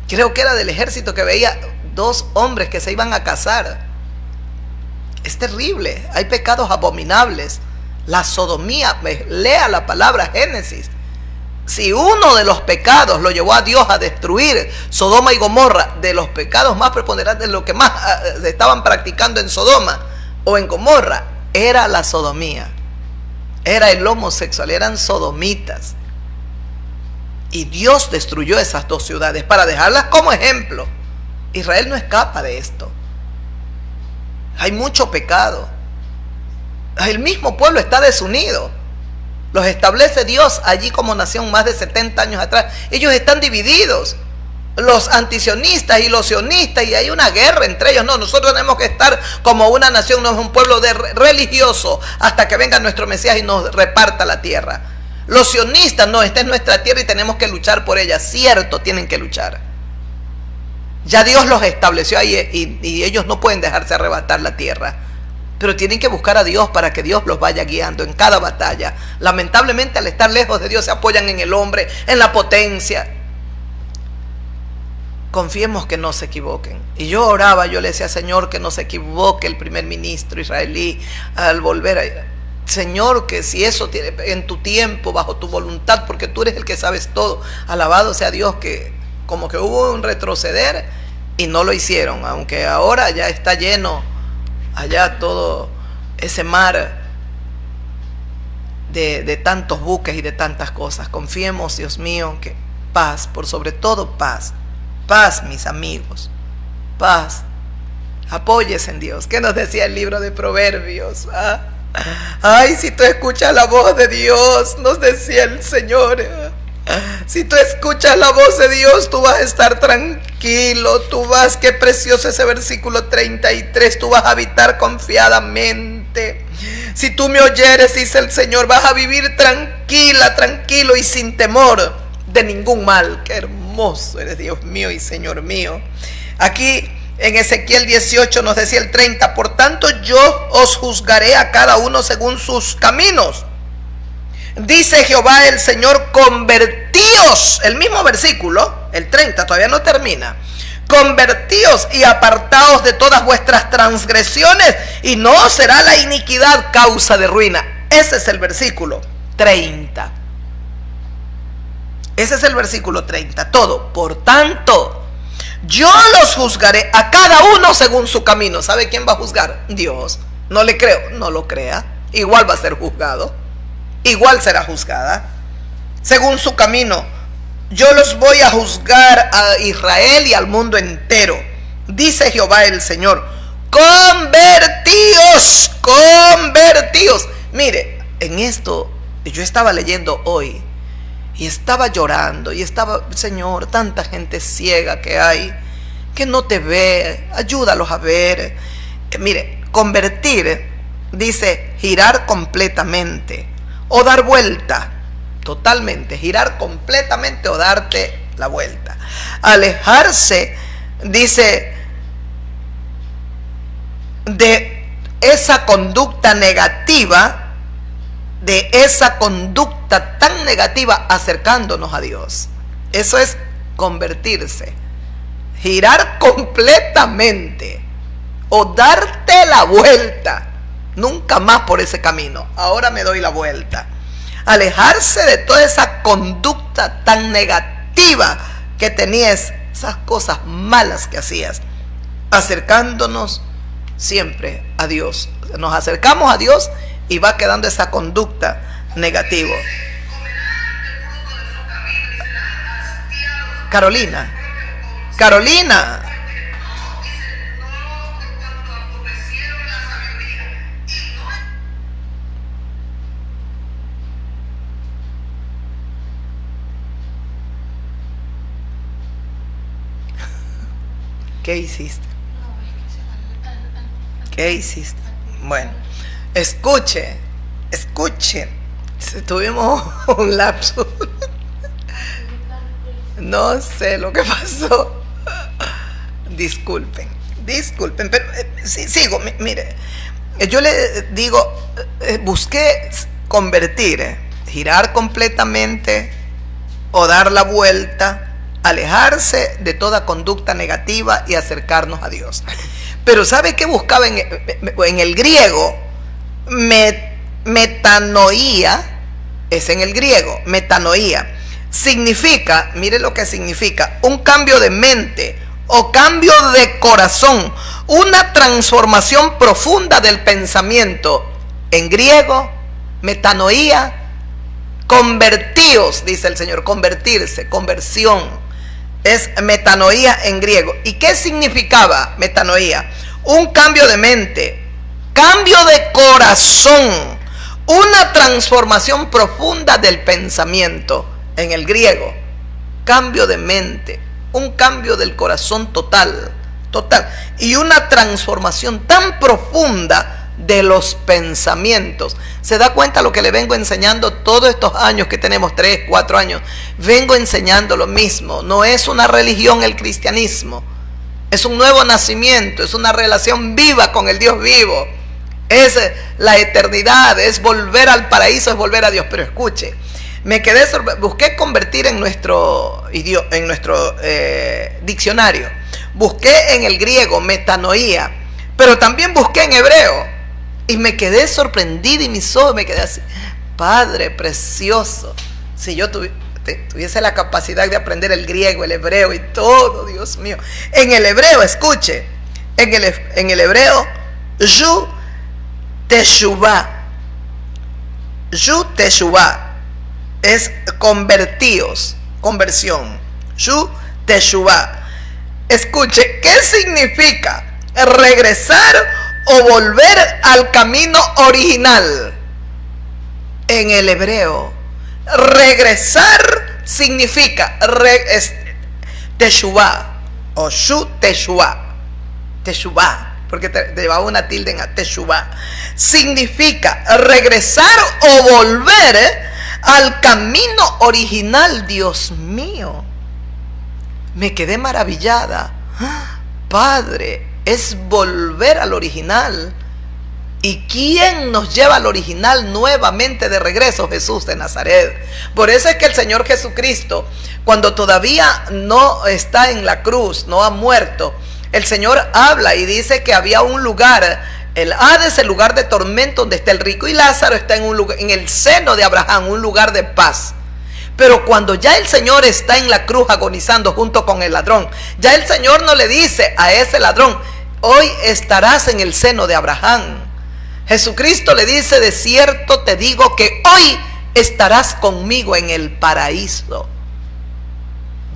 Creo que era del ejército que veía 2 hombres que se iban a casar. Es terrible, hay pecados abominables. La sodomía, lea la palabra Génesis. Si uno de los pecados lo llevó a Dios a destruir Sodoma y Gomorra, de los pecados más preponderantes, lo que más se estaban practicando en Sodoma o en Gomorra, era la sodomía, era el homosexual, eran sodomitas. Y Dios destruyó esas 2 ciudades para dejarlas como ejemplo. Israel no escapa de esto. Hay mucho pecado. El mismo pueblo está desunido. Los establece Dios allí como nación más de 70 años atrás. Ellos están divididos, los antisionistas y los sionistas, y hay una guerra entre ellos. No, nosotros tenemos que estar como una nación, no es un pueblo religioso, hasta que venga nuestro Mesías y nos reparta la tierra. Los sionistas, no, esta es nuestra tierra y tenemos que luchar por ella. Cierto, tienen que luchar. Ya Dios los estableció ahí y ellos no pueden dejarse arrebatar la tierra. pero tienen que buscar a Dios para que Dios los vaya guiando en cada batalla. Lamentablemente, al estar lejos de Dios, se apoyan en el hombre, en la potencia. Confiemos que no se equivoquen. Y yo oraba, yo le decía, Señor, que no se equivoque el primer ministro israelí al volver a... Señor, que si eso tiene en tu tiempo, bajo tu voluntad, porque tú eres el que sabes todo. Alabado sea Dios, que como que hubo un retroceder y no lo hicieron, aunque ahora ya está lleno allá todo ese mar de tantos buques y de tantas cosas. Confiemos, Dios mío, que paz, por sobre todo paz. Paz, mis amigos, paz. Apóyese en Dios. ¿Qué nos decía el libro de Proverbios? Ay, si tú escuchas la voz de Dios, nos decía el Señor. Si tú escuchas la voz de Dios, tú vas a estar tranquilo. Tú vas, qué precioso ese versículo 33, tú vas a habitar confiadamente. Si tú me oyeres, dice el Señor, vas a vivir tranquila, tranquilo y sin temor de ningún mal. Qué hermoso eres, Dios mío y Señor mío. Aquí en Ezequiel 18 nos decía el 30, por tanto yo os juzgaré a cada uno según sus caminos. Dice Jehová el Señor, convertíos, el mismo versículo, el 30 todavía no termina. Convertíos y apartaos de todas vuestras transgresiones, y no será la iniquidad causa de ruina. Ese es el versículo 30. Ese es el versículo 30, todo. Por tanto, yo los juzgaré a cada uno según su camino. ¿Sabe quién va a juzgar? Dios. No le creo, no lo crea. Igual va a ser juzgado. Igual será juzgada. Según su camino. Yo los voy a juzgar a Israel y al mundo entero. Dice Jehová el Señor. Convertíos, convertíos. Mire, en esto yo estaba leyendo hoy. Y estaba llorando, y estaba, Señor, tanta gente ciega que hay, que no te ve, ayúdalos a ver. Mire, convertir, dice, girar completamente, o dar vuelta, totalmente, girar completamente o darte la vuelta. Alejarse, dice, de esa conducta negativa, de esa conducta tan negativa, acercándonos a Dios. Eso es convertirse, girar completamente o darte la vuelta. Nunca más por ese camino, ahora me doy la vuelta. Alejarse de toda esa conducta tan negativa que tenías, esas cosas malas que hacías, acercándonos siempre a Dios. Nos acercamos a Dios y va quedando esa conducta negativa. Carolina. ¿Qué hiciste? ¿Qué hiciste? Bueno, escuche. Tuvimos un lapso. No sé lo que pasó. Disculpen, pero sigo. Mire, yo le digo, busqué convertir, girar completamente o dar la vuelta, alejarse de toda conducta negativa y acercarnos a Dios. Pero ¿sabe qué buscaba en el griego? Metanoía, es en el griego, metanoía. Significa, mire lo que significa, un cambio de mente o cambio de corazón, una transformación profunda del pensamiento. En griego, metanoía, convertíos, dice el Señor, convertirse, conversión. Es metanoía en griego. ¿Y qué significaba metanoía? Un cambio de mente, cambio de corazón, una transformación profunda del pensamiento. En el griego, cambio de mente, un cambio del corazón total, y una transformación tan profunda de los pensamientos. ¿Se da cuenta lo que le vengo enseñando todos estos años que tenemos? 3, 4 años. Vengo enseñando lo mismo. No es una religión el cristianismo. Es un nuevo nacimiento, es una relación viva con el Dios vivo. es la eternidad, es volver al paraíso, es volver a Dios. Pero escuche, busqué convertir en nuestro diccionario, busqué en el griego metanoía, pero también busqué en hebreo y me quedé sorprendida y mis ojos me quedé así. Padre precioso, si yo tuviese la capacidad de aprender el griego, el hebreo y todo, Dios mío. En el hebreo, escuche, en el hebreo, yu teshuvah es convertíos, conversión. Yu teshuvah. Escuche, ¿qué significa? Regresar o volver al camino original. En el hebreo, regresar significa teshuvah o shu teshuvah. Teshuvah, porque te llevaba una tilde en teshuvah. Significa regresar o volver al camino original. Dios mío, me quedé maravillada. Padre, es volver al original. ¿Y quién nos lleva al original nuevamente de regreso? Jesús de Nazaret. Por eso es que el Señor Jesucristo, cuando todavía no está en la cruz, no ha muerto, el Señor habla y dice que había un lugar, el Hades, el lugar de tormento donde está el rico, y Lázaro está en un lugar, en el seno de Abraham, un lugar de paz. Pero cuando ya el Señor está en la cruz agonizando junto con el ladrón, ya el Señor no le dice a ese ladrón: hoy estarás en el seno de Abraham. Jesucristo le dice: de cierto te digo que hoy estarás conmigo en el paraíso.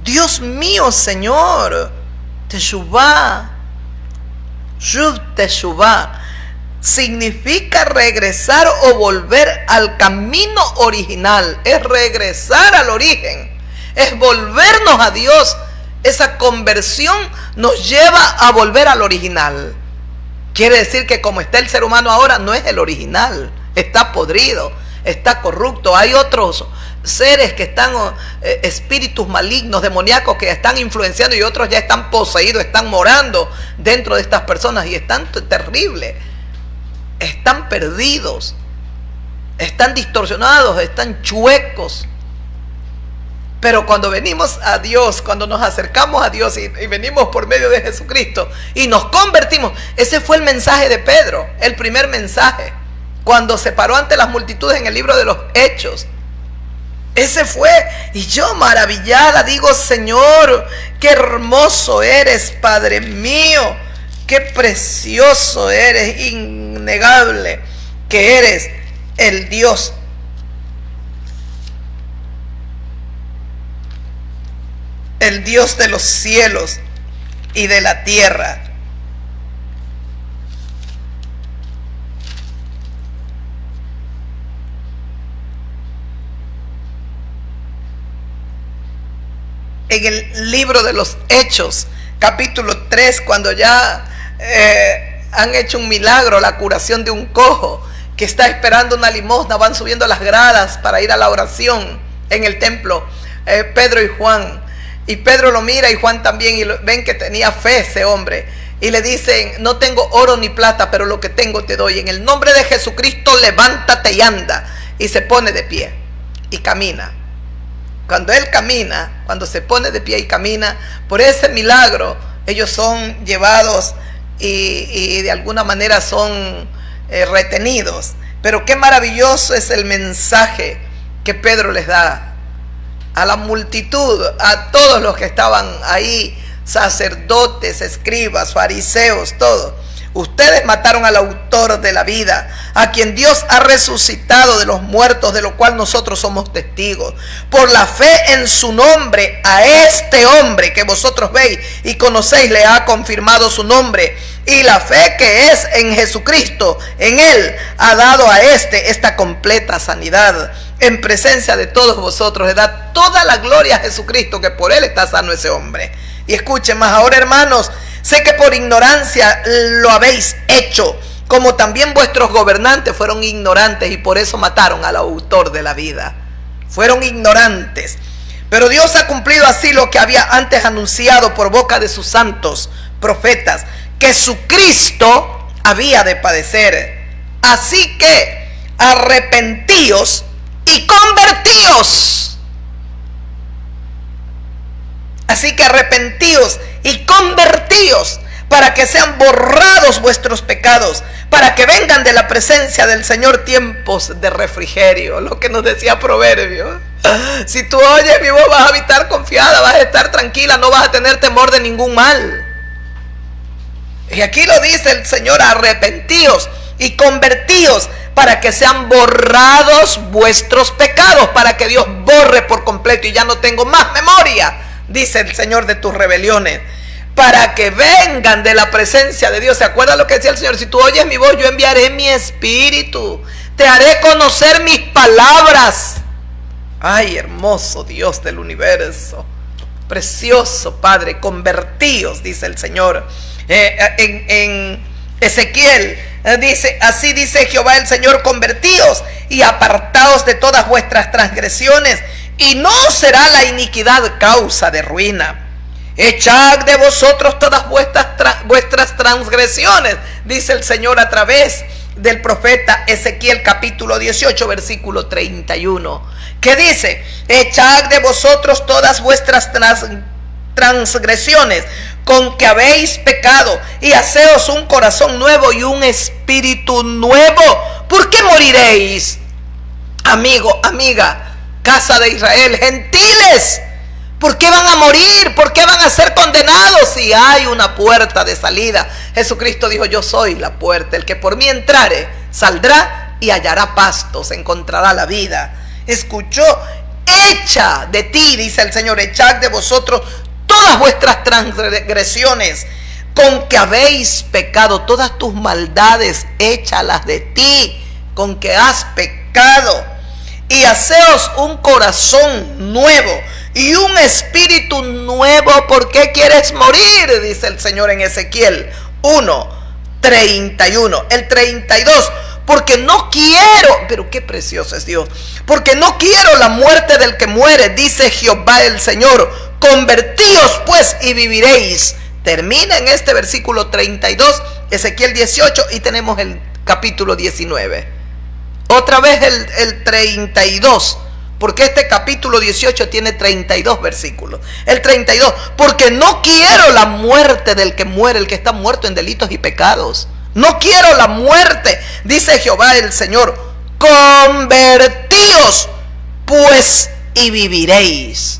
Dios mío, Señor, teshuvah, Yud teshuvah, significa regresar o volver al camino original. Es regresar al origen, es volvernos a Dios. Esa conversión nos lleva a volver al original. Quiere decir que como está el ser humano ahora, no es el original, está podrido, está corrupto. Hay otros seres que están, espíritus malignos, demoníacos, que están influenciando, y otros ya están poseídos, están morando dentro de estas personas y están terribles, están perdidos, están distorsionados, están chuecos. Pero cuando venimos a Dios, cuando nos acercamos a Dios y venimos por medio de Jesucristo y nos convertimos, ese fue el mensaje de Pedro, el primer mensaje, cuando se paró ante las multitudes en el libro de los Hechos. Ese fue, y yo maravillada digo: Señor, qué hermoso eres, Padre mío, qué precioso eres, innegable que eres el Dios de los cielos y de la tierra. En el libro de los Hechos, capítulo 3, cuando ya han hecho un milagro, la curación de un cojo que está esperando una limosna, van subiendo las gradas para ir a la oración en el templo, Pedro y Juan. Y Pedro lo mira y Juan también, y ven que tenía fe ese hombre. Y le dicen: no tengo oro ni plata, pero lo que tengo te doy. En el nombre de Jesucristo, levántate y anda. Y se pone de pie y camina. Cuando él camina, cuando se pone de pie y camina, por ese milagro, ellos son llevados y de alguna manera son retenidos. Pero qué maravilloso es el mensaje que Pedro les da a la multitud, a todos los que estaban ahí, sacerdotes, escribas, fariseos, todos. Ustedes mataron al autor de la vida, a quien Dios ha resucitado de los muertos, de lo cual nosotros somos testigos. Por la fe en su nombre, a este hombre que vosotros veis y conocéis, le ha confirmado su nombre. Y la fe que es en Jesucristo, en él ha dado a esta completa sanidad. En presencia de todos vosotros le da toda la gloria a Jesucristo, que por él está sano ese hombre. Y escuchen más ahora, hermanos: sé que por ignorancia lo habéis hecho, como también vuestros gobernantes fueron ignorantes y por eso mataron al autor de la vida. Fueron ignorantes. Pero Dios ha cumplido así lo que había antes anunciado por boca de sus santos profetas, que su Cristo había de padecer. Así que arrepentíos y convertíos. Así que arrepentíos y convertíos, para que sean borrados vuestros pecados, para que vengan de la presencia del Señor tiempos de refrigerio. Lo que nos decía Proverbio. Si tú oyes mi voz, vas a habitar confiada, vas a estar tranquila, no vas a tener temor de ningún mal. Y aquí lo dice el Señor: arrepentíos y convertíos, para que sean borrados vuestros pecados, para que Dios borre por completo y ya no tengo más memoria, dice el Señor, de tus rebeliones, para que vengan de la presencia de Dios. ¿Se acuerda lo que decía el Señor? Si tú oyes mi voz, yo enviaré mi espíritu, te haré conocer mis palabras. Ay, hermoso Dios del universo, precioso Padre, convertíos, dice el Señor. En Ezequiel dice: así dice Jehová el Señor, convertíos y apartaos de todas vuestras transgresiones, y no será la iniquidad causa de ruina. Echad de vosotros todas vuestras transgresiones, dice el Señor a través del profeta Ezequiel, capítulo 18, versículo 31. ¿Qué dice? Echad de vosotros todas vuestras transgresiones con que habéis pecado, y haceos un corazón nuevo y un espíritu nuevo. ¿Por qué moriréis, amigo, amiga, casa de Israel, gentiles? ¿Por qué van a morir? ¿Por qué van a ser condenados si hay una puerta de salida? Jesucristo dijo: yo soy la puerta, el que por mí entrare saldrá y hallará pastos, encontrará la vida. Escuchó: echa de ti, dice el Señor, echad de vosotros todas vuestras transgresiones con que habéis pecado, todas tus maldades, échalas de ti con que has pecado, y haceos un corazón nuevo y un espíritu nuevo. ¿Por qué quieres morir?, dice el Señor en Ezequiel 1:31. El 32: porque no quiero, pero qué precioso es Dios, porque no quiero la muerte del que muere, dice Jehová el Señor. Convertíos pues y viviréis. Termina en este versículo 32, Ezequiel 18, y tenemos el capítulo 19. Otra vez el 32, porque este capítulo 18 tiene 32 versículos. El 32: porque no quiero la muerte del que muere, el que está muerto en delitos y pecados. No quiero la muerte, dice Jehová el Señor. Convertíos pues y viviréis.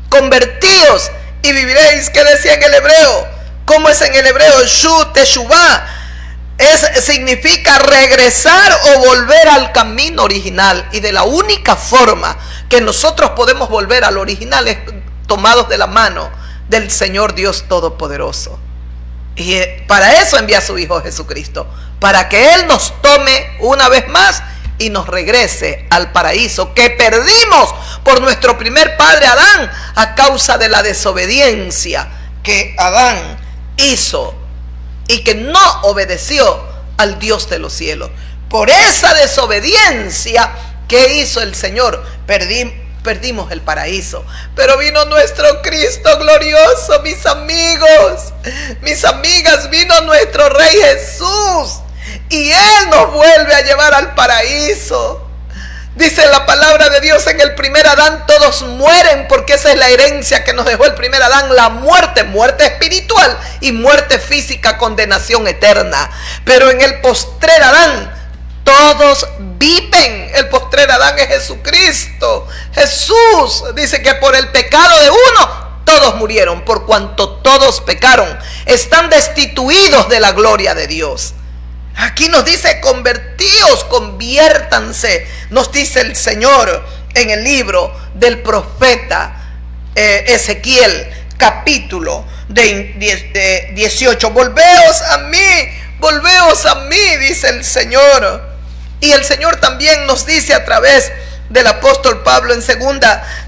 Convertíos y viviréis. ¿Qué decía en el hebreo? ¿Cómo es en el hebreo? Shu teshuvah. Significa regresar o volver al camino original. Y de la única forma que nosotros podemos volver al original es tomados de la mano del Señor Dios Todopoderoso. Y para eso envía a su Hijo Jesucristo, para que Él nos tome una vez más y nos regrese al paraíso que perdimos por nuestro primer padre Adán, a causa de la desobediencia que Adán hizo y que no obedeció al Dios de los cielos. Por esa desobediencia que hizo el Señor, perdimos el paraíso. Pero vino nuestro Cristo glorioso, mis amigos, mis amigas, vino nuestro Rey Jesús, y Él nos vuelve a llevar al paraíso. Dice la palabra de Dios: en el primer Adán todos mueren, porque esa es la herencia que nos dejó el primer Adán, la muerte, muerte espiritual, y muerte física, condenación eterna. Pero en el postrer Adán todos viven. El postrer Adán es Jesucristo. Jesús dice que por el pecado de uno todos murieron, por cuanto todos pecaron, están destituidos de la gloria de Dios. Aquí nos dice: convertíos, conviértanse, nos dice el Señor en el libro del profeta Ezequiel, capítulo 18. Volveos a mí, dice el Señor. Y el Señor también nos dice a través del apóstol Pablo en 2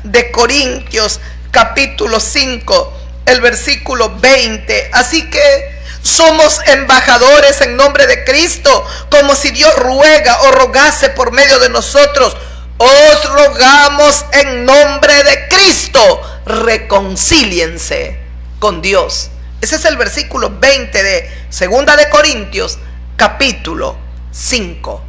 de Corintios, capítulo 5, el versículo 20. Así que somos embajadores en nombre de Cristo, como si Dios ruega o rogase por medio de nosotros. Os rogamos en nombre de Cristo, reconcíliense con Dios. Ese es el versículo 20 de 2 de Corintios, capítulo 5.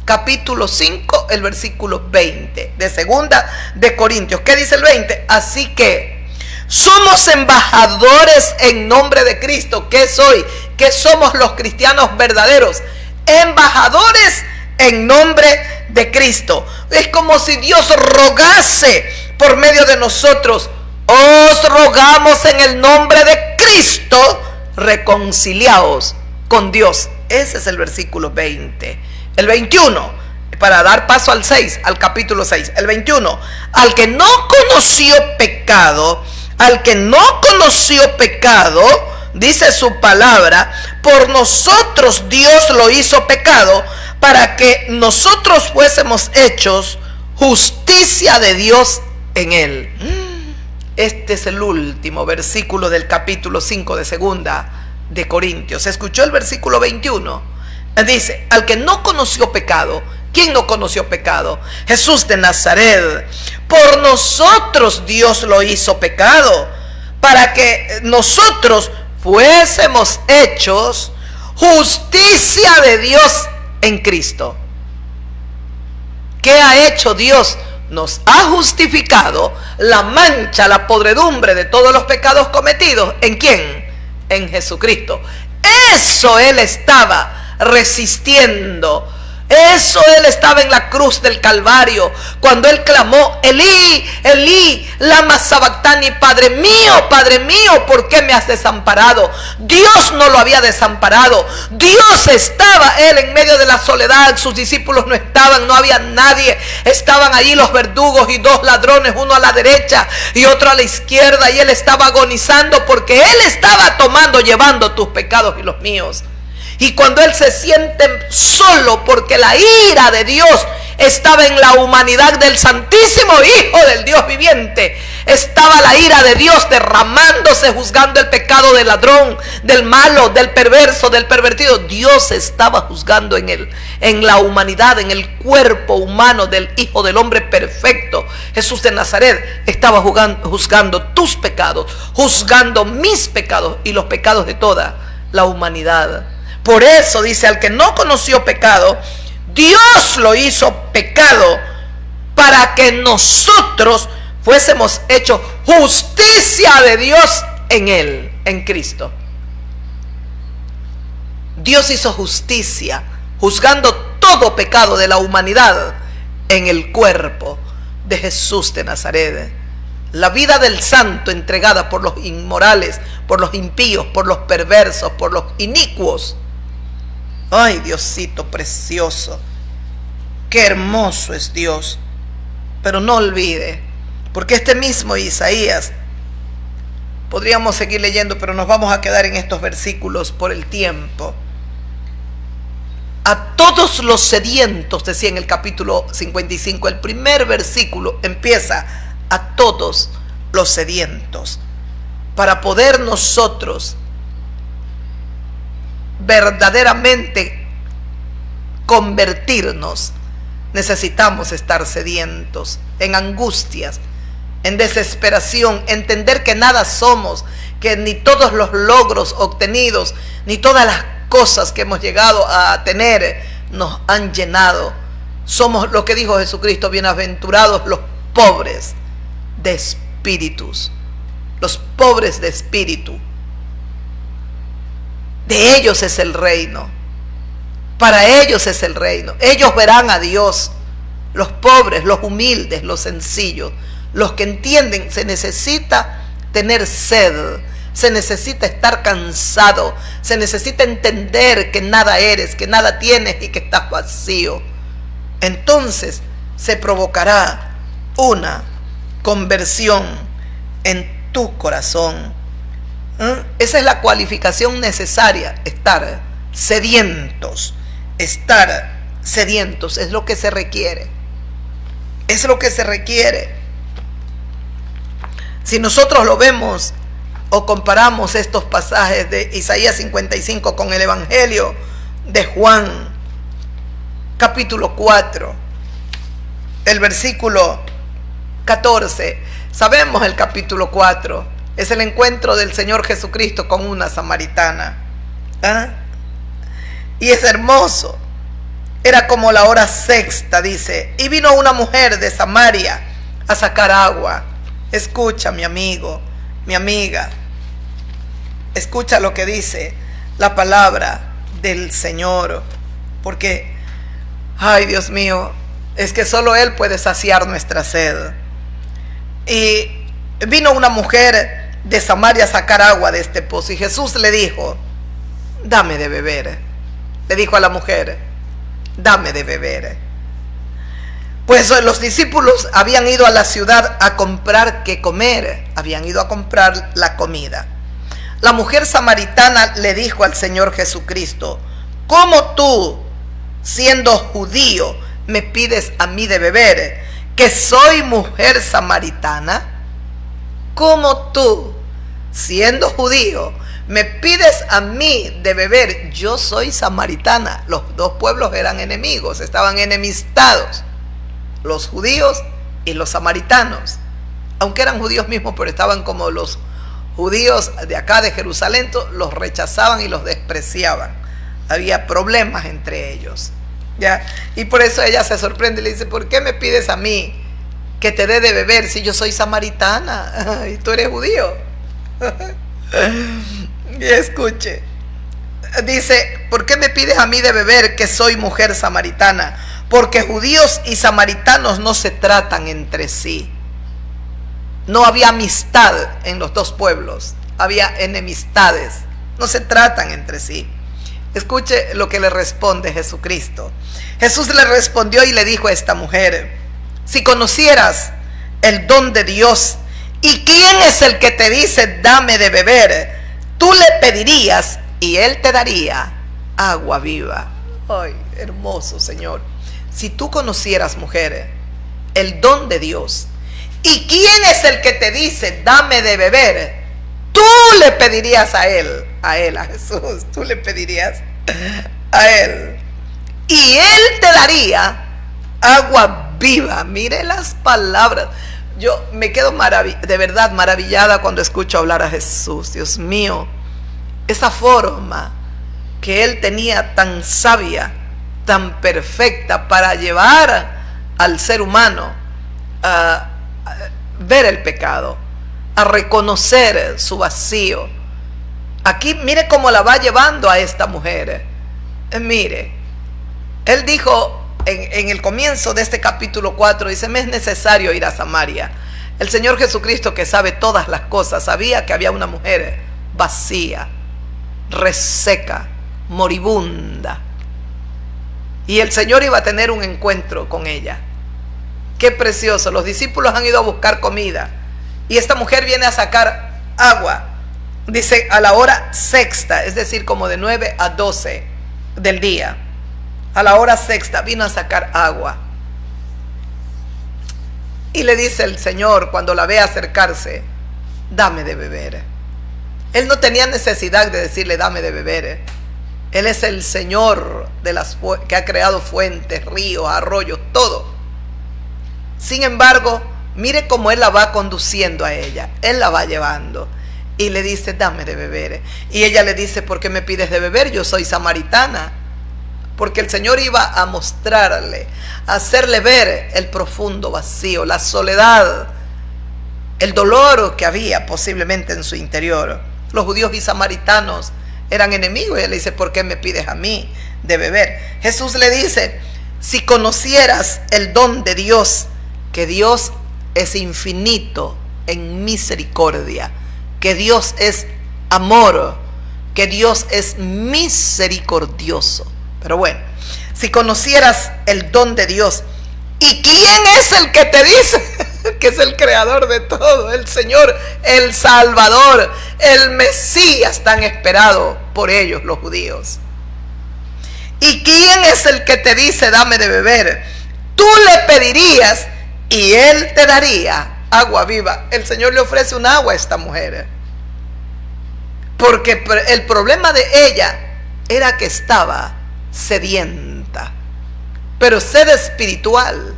Capítulo 5, el versículo 20 de segunda de Corintios. ¿Qué dice el 20? Así que somos embajadores en nombre de Cristo. ¿Qué soy? ¿Qué somos los cristianos verdaderos? Embajadores en nombre de Cristo. Es como si Dios rogase por medio de nosotros. Os rogamos en el nombre de Cristo, reconciliaos con Dios. Ese es el versículo 20. El 21, para dar paso al 6, al capítulo 6. El 21, al que no conoció pecado, dice su palabra, por nosotros Dios lo hizo pecado, para que nosotros fuésemos hechos justicia de Dios en él. Este es el último versículo del capítulo 5 de segunda de Corintios. ¿Escuchó el versículo 21? Dice, al que no conoció pecado. ¿Quién no conoció pecado? Jesús de Nazaret. Por nosotros Dios lo hizo pecado, para que nosotros fuésemos hechos justicia de Dios en Cristo. ¿Qué ha hecho Dios? Nos ha justificado la mancha, la podredumbre de todos los pecados cometidos. ¿En quién? En Jesucristo. Eso Él estaba resistiendo. Eso Él estaba en la cruz del Calvario, cuando Él clamó, Elí, Elí, lama sabactani, Padre mío, ¿por qué me has desamparado? Dios no lo había desamparado. Dios estaba, Él en medio de la soledad. Sus discípulos no estaban, no había nadie. Estaban allí los verdugos y dos ladrones, uno a la derecha y otro a la izquierda, y Él estaba agonizando porque Él estaba llevando tus pecados y los míos. Y cuando Él se siente solo, porque la ira de Dios estaba en la humanidad del Santísimo Hijo del Dios viviente, estaba la ira de Dios derramándose, juzgando el pecado del ladrón, del malo, del perverso, del pervertido. Dios estaba juzgando en él, en la humanidad, en el cuerpo humano del Hijo del Hombre perfecto. Jesús de Nazaret estaba juzgando tus pecados, juzgando mis pecados y los pecados de toda la humanidad. Por eso dice, al que no conoció pecado, Dios lo hizo pecado, para que nosotros fuésemos hechos justicia de Dios en Él, en Cristo. Dios hizo justicia, juzgando todo pecado de la humanidad en el cuerpo de Jesús de Nazaret. La vida del santo entregada por los inmorales, por los impíos, por los perversos, por los inicuos. Ay, Diosito precioso, qué hermoso es Dios. Pero no olvide, porque este mismo Isaías, podríamos seguir leyendo, pero nos vamos a quedar en estos versículos por el tiempo. A todos los sedientos, decía en el capítulo 55, el primer versículo empieza, a todos los sedientos, para poder nosotros verdaderamente convertirnos, necesitamos estar sedientos, en angustias, en desesperación, entender que nada somos, que ni todos los logros obtenidos, ni todas las cosas que hemos llegado a tener nos han llenado. Somos lo que dijo Jesucristo, bienaventurados los pobres de espíritus, los pobres de espíritu. De ellos es el reino, para ellos es el reino. Ellos verán a Dios. Los pobres, los humildes, los sencillos, los que entienden, se necesita tener sed, se necesita estar cansado, se necesita entender que nada eres, que nada tienes y que estás vacío. Entonces se provocará una conversión en tu corazón. Esa es la cualificación necesaria, estar sedientos. Estar sedientos es lo que se requiere. Es lo que se requiere. Si nosotros lo vemos o comparamos estos pasajes de Isaías 55 con el Evangelio de Juan, capítulo 4, el versículo 14, sabemos el capítulo 4. Es el encuentro del Señor Jesucristo con una samaritana. Y es hermoso, Era como la hora sexta, dice, y vino una mujer de Samaria a sacar agua. Escucha, mi amigo, mi amiga, escucha lo que dice la palabra del Señor, porque, ay Dios mío, es que solo Él puede saciar nuestra sed. Y vino una mujer de Samaria a sacar agua de este pozo, y Jesús le dijo, dame de beber. Le dijo a la mujer, dame de beber. Pues los discípulos habían ido a la ciudad a comprar qué comer, habían ido a comprar la comida. La mujer samaritana le dijo al Señor Jesucristo, ¿cómo tú, siendo judío, me pides a mí de beber, que soy mujer samaritana? ¿Cómo tú, siendo judío, me pides a mí de beber? Yo soy samaritana. Los dos pueblos eran enemigos, estaban enemistados, los judíos y los samaritanos, aunque eran judíos mismos, pero estaban como los judíos de acá de Jerusalén, los rechazaban y los despreciaban. Había problemas entre ellos, ¿ya? Y por eso ella se sorprende y le dice, ¿por qué me pides a mí que te dé de beber si yo soy samaritana y tú eres judío? Y escuche, dice, ¿por qué me pides a mí de beber que soy mujer samaritana? Porque judíos y samaritanos no se tratan entre sí. No había amistad en los dos pueblos, había enemistades, no se tratan entre sí. Escuche lo que le responde Jesucristo. Jesús le respondió y le dijo a esta mujer, si conocieras el don de Dios y quién es el que te dice dame de beber, tú le pedirías y Él te daría agua viva. Ay, hermoso Señor. Si tú conocieras, mujer, el don de Dios, ¿y quién es el que te dice dame de beber? Tú le pedirías a Él, a Jesús, tú le pedirías a Él, y Él te daría agua viva. Mire las palabras. Yo me quedo de verdad maravillada cuando escucho hablar a Jesús. Dios mío, esa forma que Él tenía tan sabia, tan perfecta para llevar al ser humano a ver el pecado, a reconocer su vacío. Aquí mire cómo la va llevando a esta mujer. Mire, Él dijo en el comienzo de este capítulo 4, dice, me es necesario ir a Samaria. El Señor Jesucristo, que sabe todas las cosas, sabía que había una mujer vacía, reseca, moribunda, y el Señor iba a tener un encuentro con ella. Qué precioso. Los discípulos han ido a buscar comida y esta mujer viene a sacar agua, dice, a la hora sexta, es decir, como de 9 a 12 del día. A la hora sexta vino a sacar agua. Y le dice el Señor, cuando la ve acercarse, dame de beber. Él no tenía necesidad de decirle dame de beber. Él es el Señor que ha creado fuentes, ríos, arroyos, todo. Sin embargo, mire cómo Él la va conduciendo a ella. Él la va llevando y le dice, dame de beber. Y ella le dice, ¿por qué me pides de beber? Yo soy samaritana. Porque el Señor iba a mostrarle, a hacerle ver el profundo vacío, la soledad, el dolor que había posiblemente en su interior. Los judíos y samaritanos eran enemigos. Y él le dice, ¿por qué me pides a mí de beber? Jesús le dice, si conocieras el don de Dios, que Dios es infinito en misericordia, que Dios es amor, que Dios es misericordioso. Pero bueno, si conocieras el don de Dios, ¿y quién es el que te dice que es el creador de todo? El Señor, el Salvador, el Mesías tan esperado por ellos, los judíos. ¿Y quién es el que te dice dame de beber? Tú le pedirías y Él te daría agua viva. El Señor le ofrece un agua a esta mujer, porque el problema de ella era que estaba sedienta, pero sed espiritual.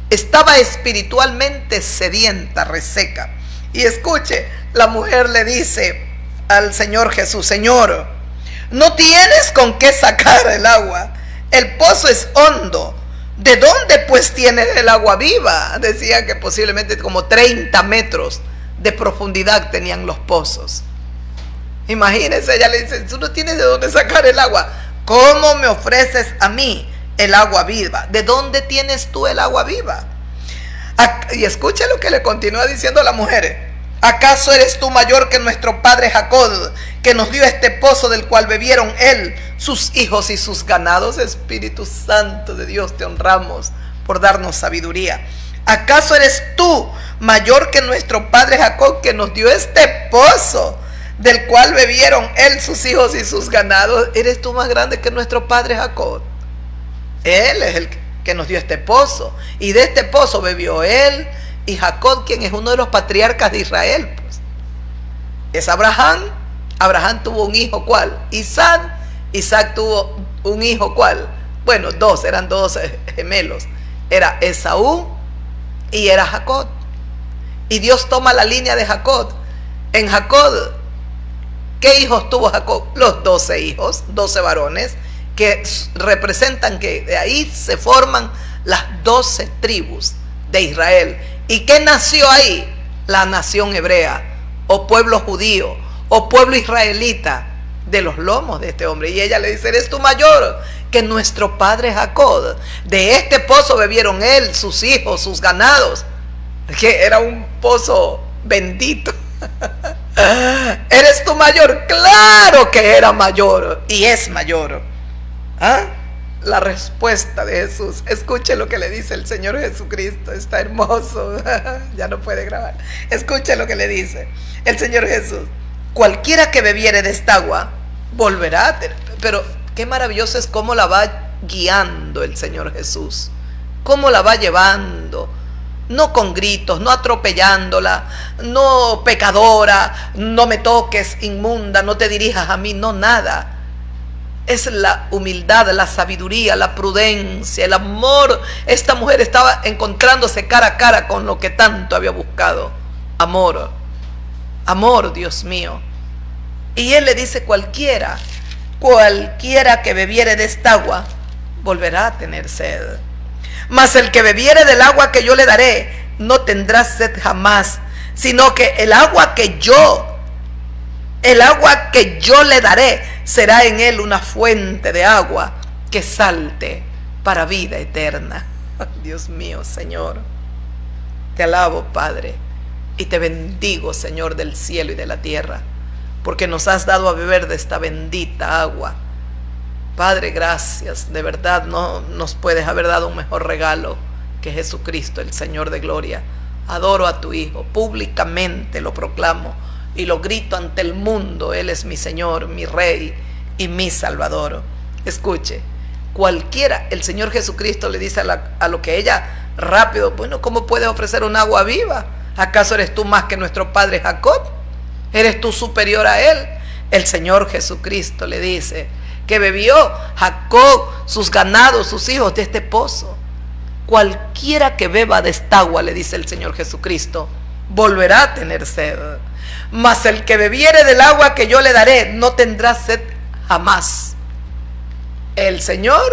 Estaba espiritualmente sedienta, reseca. Y escuche, la mujer le dice al Señor Jesús, Señor, no tienes con qué sacar el agua. el pozo es hondo. ¿De dónde pues tiene el agua viva? Decía que posiblemente como 30 metros de profundidad tenían los pozos. Imagínense, ella le dice, tú no tienes de dónde sacar el agua. ¿Cómo me ofreces a mí el agua viva? ¿De dónde tienes tú el agua viva? Y escucha lo que le continúa diciendo la mujer. ¿Acaso eres tú mayor que nuestro padre Jacob, que nos dio este pozo del cual bebieron él, sus hijos y sus ganados? Espíritu Santo de Dios, te honramos por darnos sabiduría. ¿Acaso eres tú mayor que nuestro padre Jacob, que nos dio este pozo del cual bebieron él, sus hijos y sus ganados? ¿Eres tú más grande que nuestro padre Jacob? Él es el que nos dio este pozo, y de este pozo bebió él y Jacob, quien es uno de los patriarcas de Israel, pues. Es Abraham. Abraham tuvo un hijo, ¿cuál? Isaac. Isaac tuvo un hijo, ¿cuál? Bueno, eran dos gemelos. Era Esaú y era Jacob. Y Dios toma la línea de Jacob. En Jacob, ¿qué hijos tuvo Jacob? Los 12 hijos, 12 varones, que representan que de ahí se forman las 12 tribus de Israel. ¿Y qué nació ahí? La nación hebrea, o pueblo judío, o pueblo israelita, de los lomos de este hombre. Y ella le dice, eres tú mayor que nuestro padre Jacob. De este pozo bebieron él, sus hijos, sus ganados, que era un pozo bendito. ¿Eres tú mayor? Claro que era mayor, y es mayor. ¿Ah? La respuesta de Jesús. Escuche lo que le dice el Señor Jesucristo. Está hermoso. Ya no puede grabar. Escuche lo que le dice el Señor Jesús. Cualquiera que bebiere de esta agua volverá a tener. Pero qué maravilloso es cómo la va guiando el Señor Jesús. Cómo la va llevando. No con gritos, no atropellándola, no pecadora, no me toques, inmunda, no te dirijas a mí, no, nada. Es la humildad, la sabiduría, la prudencia, el amor. Esta mujer estaba encontrándose cara a cara con lo que tanto había buscado. Amor, amor, Dios mío. Y él le dice, cualquiera que bebiere de esta agua, volverá a tener sed. Mas el que bebiere del agua que yo le daré, no tendrá sed jamás, sino que el agua que yo le daré, será en él una fuente de agua que salte para vida eterna. Dios mío, Señor, te alabo, Padre, y te bendigo, Señor del cielo y de la tierra, porque nos has dado a beber de esta bendita agua. Padre, gracias, de verdad no nos puedes haber dado un mejor regalo que Jesucristo, el Señor de gloria. Adoro a tu Hijo, públicamente lo proclamo y lo grito ante el mundo. Él es mi Señor, mi Rey y mi Salvador. Escuche, cualquiera, el Señor Jesucristo le dice a lo que ella rápido, bueno, ¿cómo puedes ofrecer un agua viva? ¿Acaso eres tú más que nuestro padre Jacob? ¿Eres tú superior a él? El Señor Jesucristo le dice que bebió Jacob, sus ganados, sus hijos de este pozo. Cualquiera que beba de esta agua, le dice el Señor Jesucristo, volverá a tener sed. Mas el que bebiere del agua que yo le daré, no tendrá sed jamás. El Señor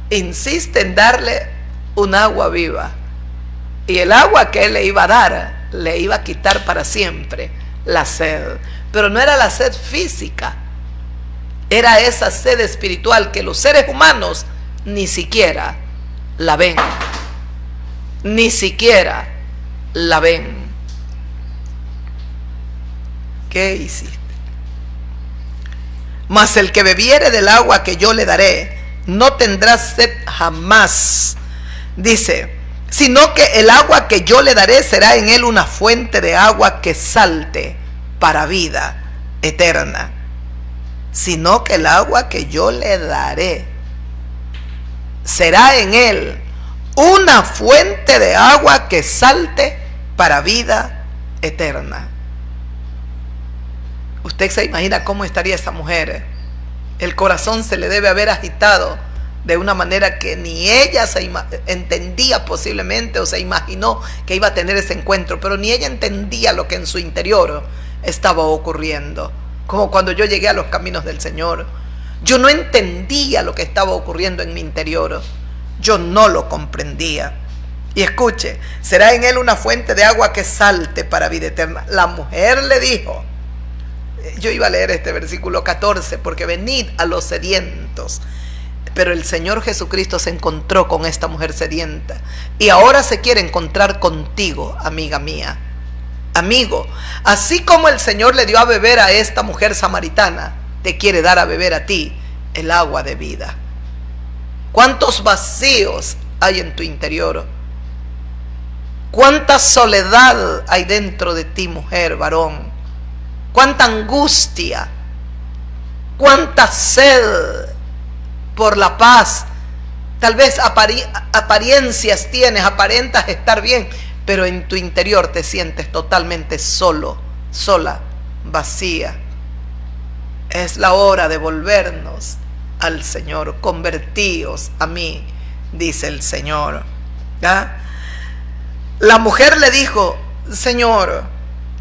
insiste en darle un agua viva. Y el agua que Él le iba a dar, le iba a quitar para siempre la sed. Pero no era la sed física, era esa sed espiritual que los seres humanos ni siquiera la ven. Ni siquiera la ven. ¿Qué hiciste? Mas el que bebiere del agua que yo le daré, no tendrá sed jamás. Dice, sino que el agua que yo le daré será en él una fuente de agua que salte para vida eterna. Sino que el agua que yo le daré será en él una fuente de agua que salte para vida eterna. Usted se imagina cómo estaría esa mujer. El corazón se le debe haber agitado de una manera que ni ella se entendía posiblemente, o se imaginó que iba a tener ese encuentro, pero ni ella entendía lo que en su interior estaba ocurriendo. Como cuando yo llegué a los caminos del Señor, Yo no entendía lo que estaba ocurriendo en mi interior. Yo no lo comprendía. Y escuche, será en él una fuente de agua que salte para vida eterna. La mujer le dijo, yo iba a leer este versículo 14, porque venid a los sedientos. Pero el Señor Jesucristo se encontró con esta mujer sedienta. Y ahora se quiere encontrar contigo, amiga mía. Amigo, así como el Señor le dio a beber a esta mujer samaritana, te quiere dar a beber a ti el agua de vida. ¿Cuántos vacíos hay en tu interior? ¿Cuánta soledad hay dentro de ti, mujer, varón? ¿Cuánta angustia? ¿Cuánta sed por la paz? Tal vez apariencias tienes, aparentas estar bien, pero en tu interior te sientes totalmente solo, sola, vacía. Es la hora de volvernos al Señor. Convertíos a mí, dice el Señor. ¿Ya? La mujer le dijo, Señor,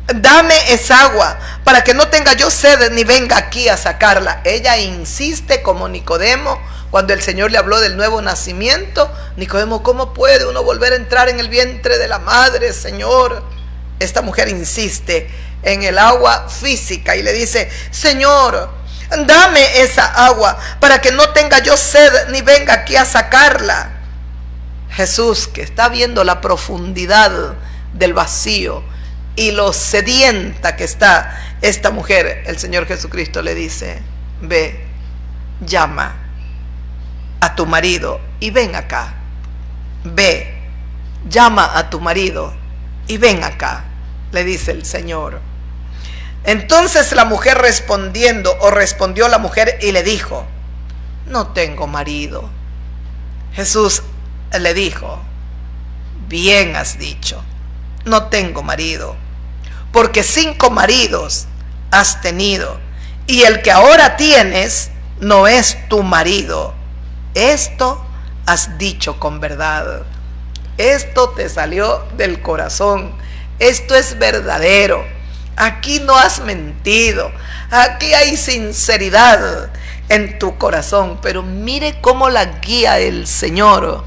dame esa agua para que no tenga yo sed ni venga aquí a sacarla. Ella insiste como Nicodemo cuando el Señor le habló del nuevo nacimiento. Nicodemo, ¿cómo puede uno volver a entrar en el vientre de la madre, Señor? Esta mujer insiste en el agua física y le dice, Señor, dame esa agua para que no tenga yo sed ni venga aquí a sacarla. Jesús, que está viendo la profundidad del vacío y lo sedienta que está esta mujer, el Señor Jesucristo le dice, ve, llama a tu marido y ven acá. Ve, llama a tu marido y ven acá, le dice el Señor. Entonces la mujer respondió la mujer y le dijo, no tengo marido. Jesús le dijo, bien has dicho, no tengo marido, porque 5 maridos has tenido, y el que ahora tienes no es tu marido. Esto has dicho con verdad. Esto te salió del corazón. Esto es verdadero. Aquí no has mentido. Aquí hay sinceridad en tu corazón. Pero mire cómo la guía el Señor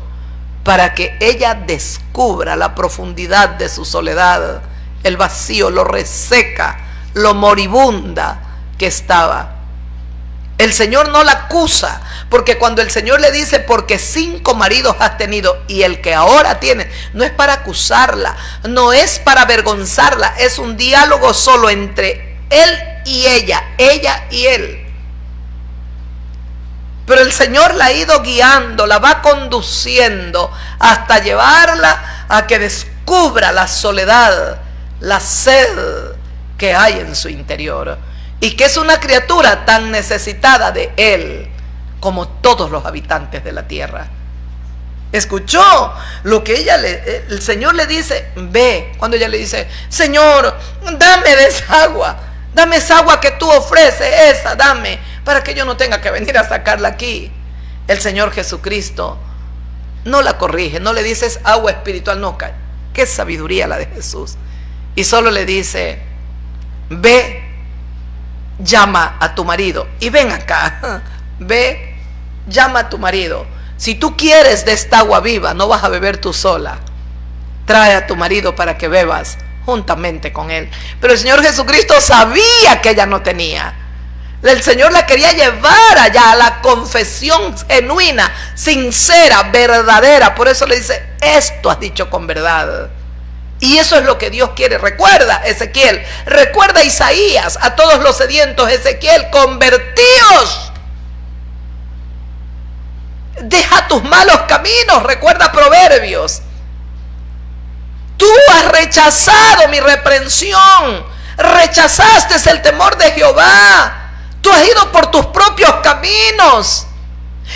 para que ella descubra la profundidad de su soledad, el vacío, lo reseca, lo moribunda que estaba. El Señor no la acusa, porque cuando el Señor le dice, porque 5 maridos has tenido y el que ahora tienes, no es para acusarla, no es para avergonzarla, es un diálogo solo entre él y ella y él. Pero el Señor la ha ido guiando, la va conduciendo hasta llevarla a que descubra la soledad, la sed que hay en su interior. Y que es una criatura tan necesitada de Él como todos los habitantes de la tierra. Escuchó lo que el Señor le dice, ve. Cuando ella le dice, Señor, dame de esa agua que tú ofreces, esa dame, para que yo no tenga que venir a sacarla aquí. El Señor Jesucristo no la corrige, no le dice es agua espiritual, no, qué sabiduría la de Jesús. Y solo le dice, ve, llama a tu marido y ven acá. Ve, llama a tu marido. Si tú quieres de esta agua viva, no vas a beber tú sola. Trae a tu marido para que bebas juntamente con él. Pero el Señor Jesucristo sabía que ella no tenía. El Señor la quería llevar allá a la confesión genuina, sincera, verdadera. Por eso le dice, esto has dicho con verdad. Y eso es lo que Dios quiere. Recuerda, Ezequiel, recuerda Isaías, a todos los sedientos, Ezequiel, convertíos. Deja tus malos caminos, recuerda Proverbios. Tú has rechazado mi reprensión, rechazaste el temor de Jehová. Tú has ido por tus propios caminos.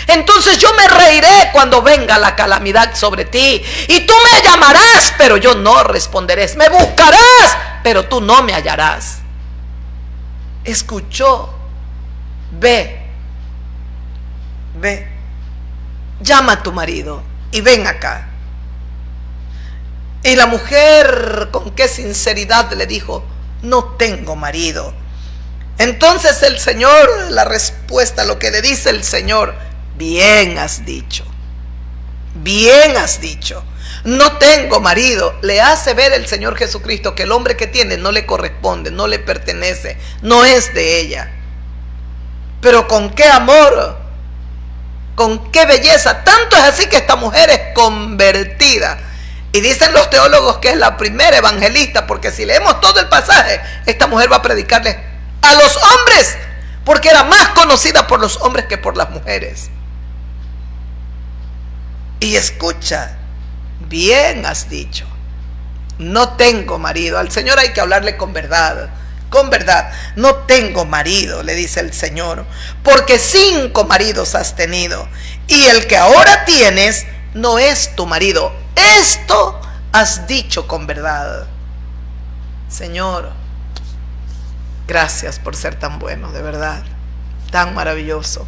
Entonces yo me reiré cuando venga la calamidad sobre ti. Y tú me llamarás, pero yo no responderé. Me buscarás, pero tú no me hallarás. Escuchó. Ve. Llama a tu marido y ven acá. Y la mujer con qué sinceridad le dijo, no tengo marido. Entonces el Señor, la respuesta, lo que le dice el Señor: bien has dicho, bien has dicho, no tengo marido. Le hace ver el Señor Jesucristo que el hombre que tiene no le corresponde, no le pertenece, no es de ella. Pero con qué amor, con qué belleza. Tanto es así que esta mujer es convertida. Y dicen los teólogos que es la primera evangelista, porque si leemos todo el pasaje, esta mujer va a predicarle a los hombres, porque era más conocida por los hombres que por las mujeres. Y escucha, bien has dicho, no tengo marido. Al Señor hay que hablarle con verdad. Con verdad, no tengo marido, le dice el Señor, porque 5 maridos has tenido, y el que ahora tienes no es tu marido. Esto has dicho con verdad. Señor, gracias por ser tan bueno, de verdad, tan maravilloso.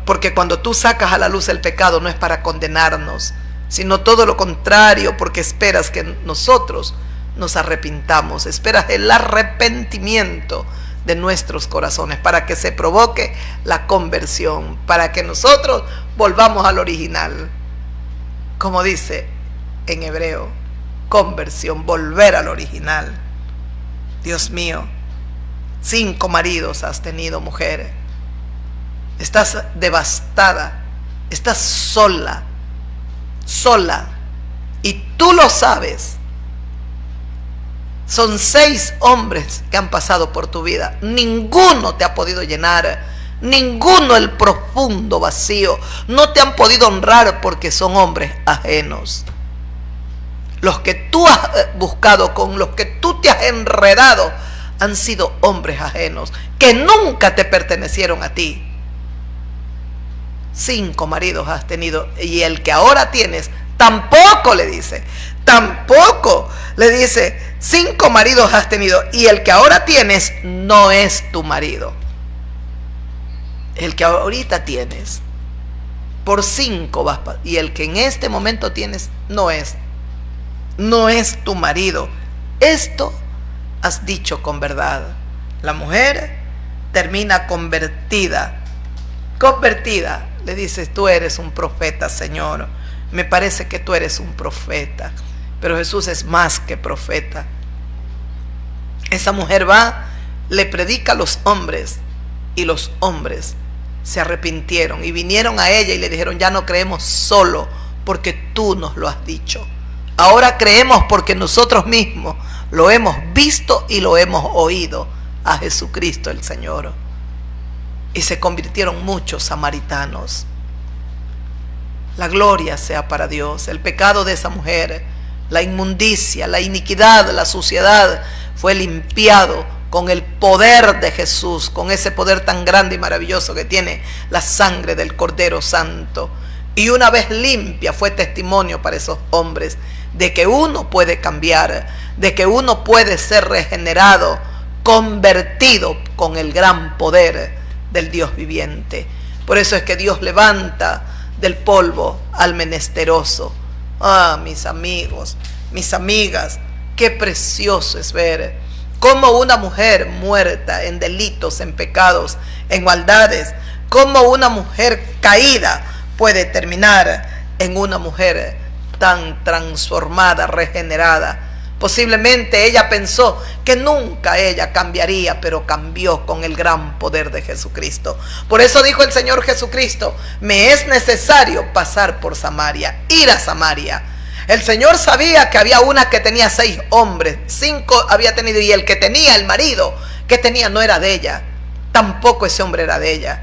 Porque cuando tú sacas a la luz el pecado, no es para condenarnos, sino todo lo contrario, porque esperas que nosotros nos arrepintamos, esperas el arrepentimiento de nuestros corazones para que se provoque la conversión, para que nosotros volvamos al original, como dice en hebreo, conversión, volver al original. Dios mío, 5 maridos has tenido, mujer. Estás devastada, estás sola, y tú lo sabes. Son 6 hombres que han pasado por tu vida. Ninguno te ha podido llenar. Ninguno el profundo vacío. No te han podido honrar porque son hombres ajenos. Los que tú has buscado, con los que tú te has enredado, han sido hombres ajenos que nunca te pertenecieron a ti. 5 maridos has tenido, y el que ahora tienes tampoco, le dice. Tampoco, le dice, 5 maridos has tenido, y el que ahora tienes no es tu marido. El que ahorita tienes, por 5 vas, y el que en este momento tienes no es tu marido. Esto has dicho con verdad. La mujer termina convertida. Le dices: tú eres un profeta, Señor. Me parece que tú eres un profeta. Pero Jesús es más que profeta. Esa mujer va, le predica a los hombres, y los hombres se arrepintieron y vinieron a ella y le dijeron: ya no creemos solo porque tú nos lo has dicho. Ahora creemos porque nosotros mismos lo hemos visto y lo hemos oído a Jesucristo el Señor. Y se convirtieron muchos samaritanos. La gloria sea para Dios. El pecado de esa mujer, la inmundicia, la iniquidad, la suciedad, fue limpiado con el poder de Jesús, con ese poder tan grande y maravilloso que tiene la sangre del Cordero Santo. Y una vez limpia, fue testimonio para esos hombres de que uno puede cambiar, de que uno puede ser regenerado, convertido con el gran poder del Dios viviente. Por eso es que Dios levanta del polvo al menesteroso. Ah, mis amigos, mis amigas, qué precioso es ver cómo una mujer muerta en delitos, en pecados, en maldades, cómo una mujer caída puede terminar en una mujer tan transformada, regenerada. Posiblemente ella pensó que nunca ella cambiaría, pero cambió con el gran poder de Jesucristo. Por eso dijo el Señor Jesucristo: me es necesario pasar por Samaria, ir a Samaria. El Señor sabía que había una que tenía 6 hombres, 5 había tenido, y el que tenía, el marido que tenía, no era de ella, tampoco ese hombre era de ella.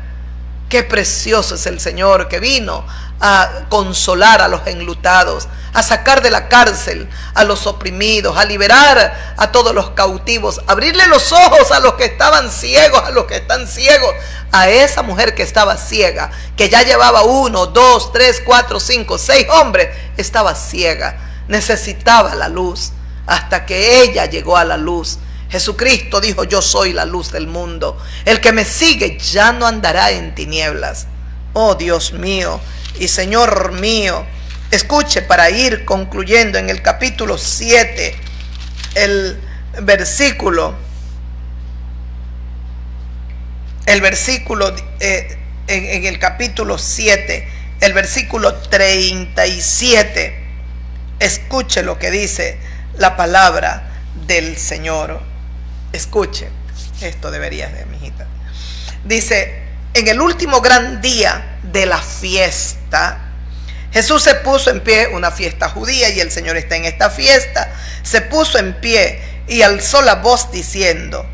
Qué precioso es el Señor, que vino a consolar a los enlutados, a sacar de la cárcel a los oprimidos, a liberar a todos los cautivos, a abrirle los ojos a los que estaban ciegos, a los que están ciegos. A esa mujer que estaba ciega, que ya llevaba 1, 2, 3, 4, 5, 6 hombres, estaba ciega, necesitaba la luz, hasta que ella llegó a la luz. Jesucristo dijo: yo soy la luz del mundo. El que me sigue ya no andará en tinieblas. Oh Dios mío y Señor mío, escuche, para ir concluyendo, en el capítulo 7, el versículo el versículo, en el capítulo 7, el versículo 37. Escuche lo que dice la palabra del Señor. Escuche, esto deberías de, mijita. Dice: en el último gran día de la fiesta, Jesús se puso en pie, una fiesta judía, y el Señor está en esta fiesta. Se puso en pie y alzó la voz diciendo: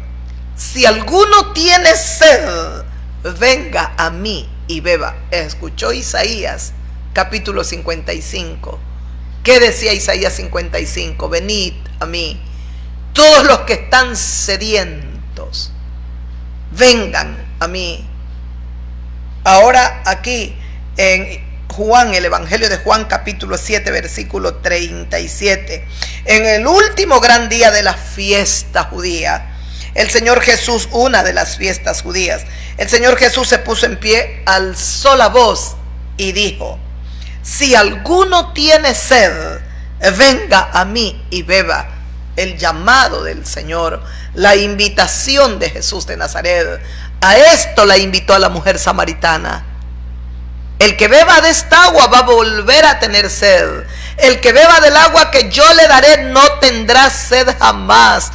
si alguno tiene sed, venga a mí y beba. Escuchó Isaías capítulo 55. ¿Qué decía Isaías 55? Venid a mí, todos los que están sedientos, vengan a mí. Ahora aquí en Juan, el Evangelio de Juan capítulo 7 versículo 37, en el último gran día de la fiesta judía, el Señor Jesús, una de las fiestas judías, el Señor Jesús se puso en pie, alzó la voz y dijo: si alguno tiene sed, venga a mí y beba. El llamado del Señor, la invitación de Jesús de Nazaret. A esto la invitó a la mujer samaritana. El que beba de esta agua va a volver a tener sed. El que beba del agua que yo le daré no tendrá sed jamás,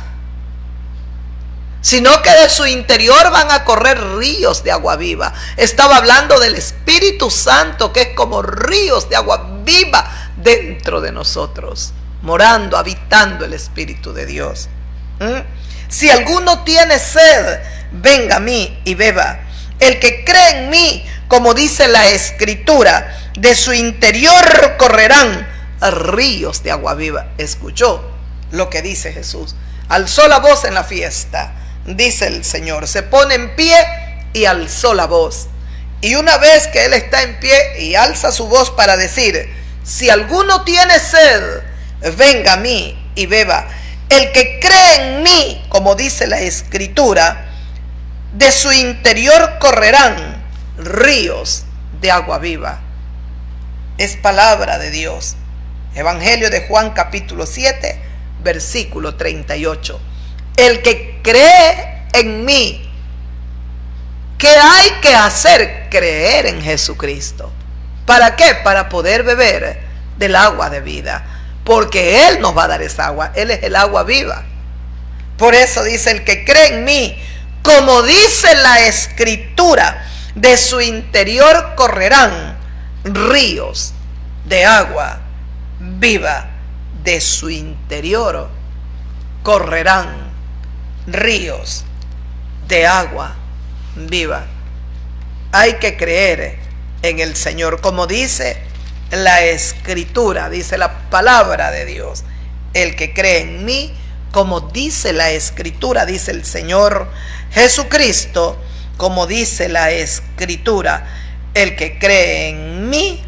sino que de su interior van a correr ríos de agua viva. Estaba hablando del Espíritu Santo, que es como ríos de agua viva dentro de nosotros, morando, habitando el Espíritu de Dios. Si alguno tiene sed, venga a mí y beba. El que cree en mí, como dice la Escritura, de su interior correrán ríos de agua viva. ¿Escuchó lo que dice Jesús? Alzó la voz en la fiesta, dice el Señor, se pone en pie y alzó la voz. Y una vez que Él está en pie y alza su voz para decir: si alguno tiene sed, venga a mí y beba. El que cree en mí, como dice la Escritura, de su interior correrán ríos de agua viva. Es palabra de Dios. Evangelio de Juan capítulo 7 versículo 38. El que cree en mí, ¿qué hay que hacer? Creer en Jesucristo. ¿Para qué? Para poder beber del agua de vida, porque Él nos va a dar esa agua. Él es el agua viva. Por eso dice: el que cree en mí, como dice la Escritura, de su interior correrán ríos de agua viva. De su interior correrán ríos de agua viva. Hay que creer en el Señor, como dice la Escritura, dice la palabra de Dios. El que cree en mí, como dice la Escritura, dice el Señor Jesucristo, como dice la Escritura, el que cree en mí,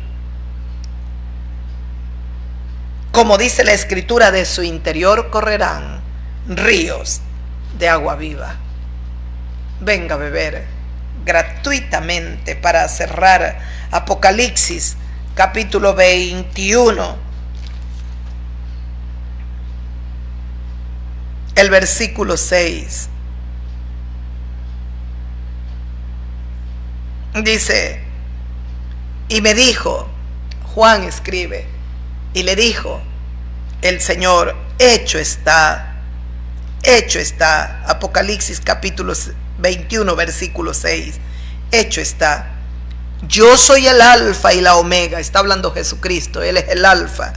como dice la Escritura, de su interior correrán ríos de agua viva. Venga a beber gratuitamente. Para cerrar, Apocalipsis capítulo 21, el versículo 6. Dice: y me dijo, Juan escribe, y le dijo el Señor: hecho está, hecho está. Apocalipsis capítulo 21 versículo 6. Hecho está. Yo soy el alfa y la omega. Está hablando Jesucristo. Él es el alfa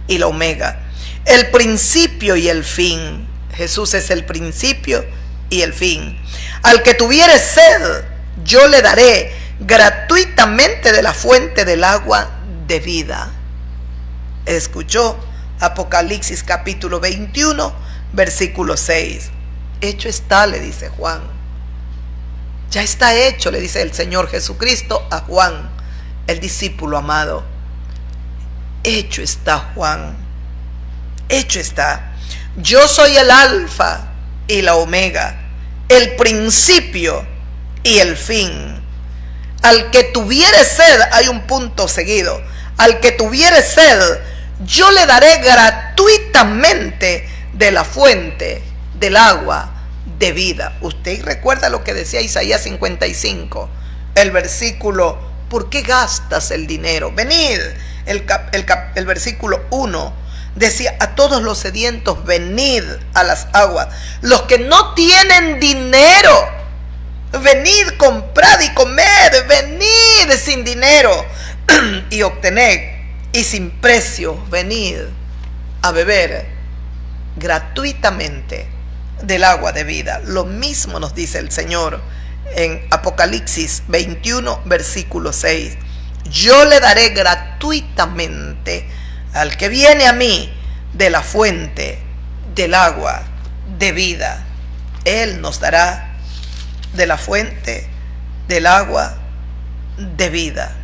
y la omega, el principio y el fin. Jesús es el principio y el fin. Al que tuviere sed, yo le daré gratuitamente de la fuente del agua de vida. ¿Escuchó? Apocalipsis capítulo 21 versículo 6. Hecho está, le dice Juan. Ya está hecho, le dice el Señor Jesucristo a Juan, el discípulo amado. Hecho está, Juan. Hecho está. Yo soy el alfa y la omega, el principio y el fin. Al que tuviere sed, hay un punto seguido. Al que tuviere sed, yo le daré gratuitamente de la fuente del agua de vida. Usted recuerda lo que decía Isaías 55, el versículo, ¿por qué gastas el dinero? Venid, el versículo 1 decía, a todos los sedientos, venid a las aguas. Los que no tienen dinero, venid, comprad y comed. Venid sin dinero y obtened, y sin precio, venid a beber gratuitamente del agua de vida. Lo mismo nos dice el Señor en Apocalipsis 21, versículo 6. Yo le daré gratuitamente al que viene a mí de la fuente del agua de vida. Él nos dará de la fuente del agua de vida.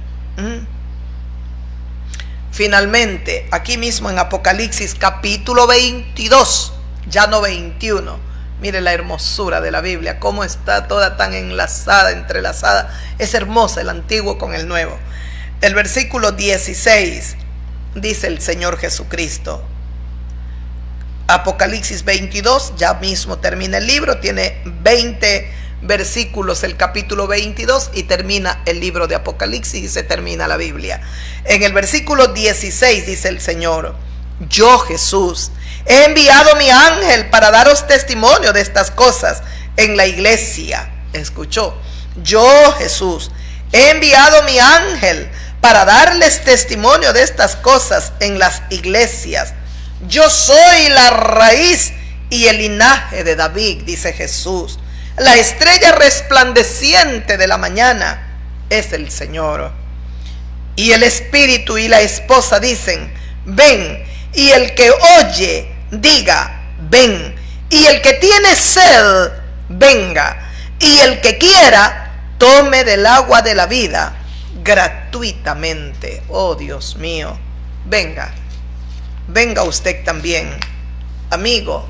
Finalmente, aquí mismo en Apocalipsis capítulo 22, ya no 21. Mire la hermosura de la Biblia, cómo está toda tan enlazada, entrelazada. Es hermosa el antiguo con el nuevo. El versículo 16 dice el Señor Jesucristo. Apocalipsis 22, ya mismo termina el libro, tiene 20 versículos el capítulo 22 y termina el libro de Apocalipsis y se termina la Biblia. En el versículo 16 dice el Señor, yo Jesús he enviado mi ángel para daros testimonio de estas cosas en la iglesia. ¿Escuchó? Yo Jesús he enviado mi ángel para darles testimonio de estas cosas en las iglesias. Yo soy la raíz y el linaje de David, dice Jesús. La estrella resplandeciente de la mañana es el Señor. Y el Espíritu y la esposa dicen, ven. Y el que oye, diga, ven. Y el que tiene sed, venga. Y el que quiera, tome del agua de la vida gratuitamente. Oh Dios mío, venga. Venga usted también, amigo,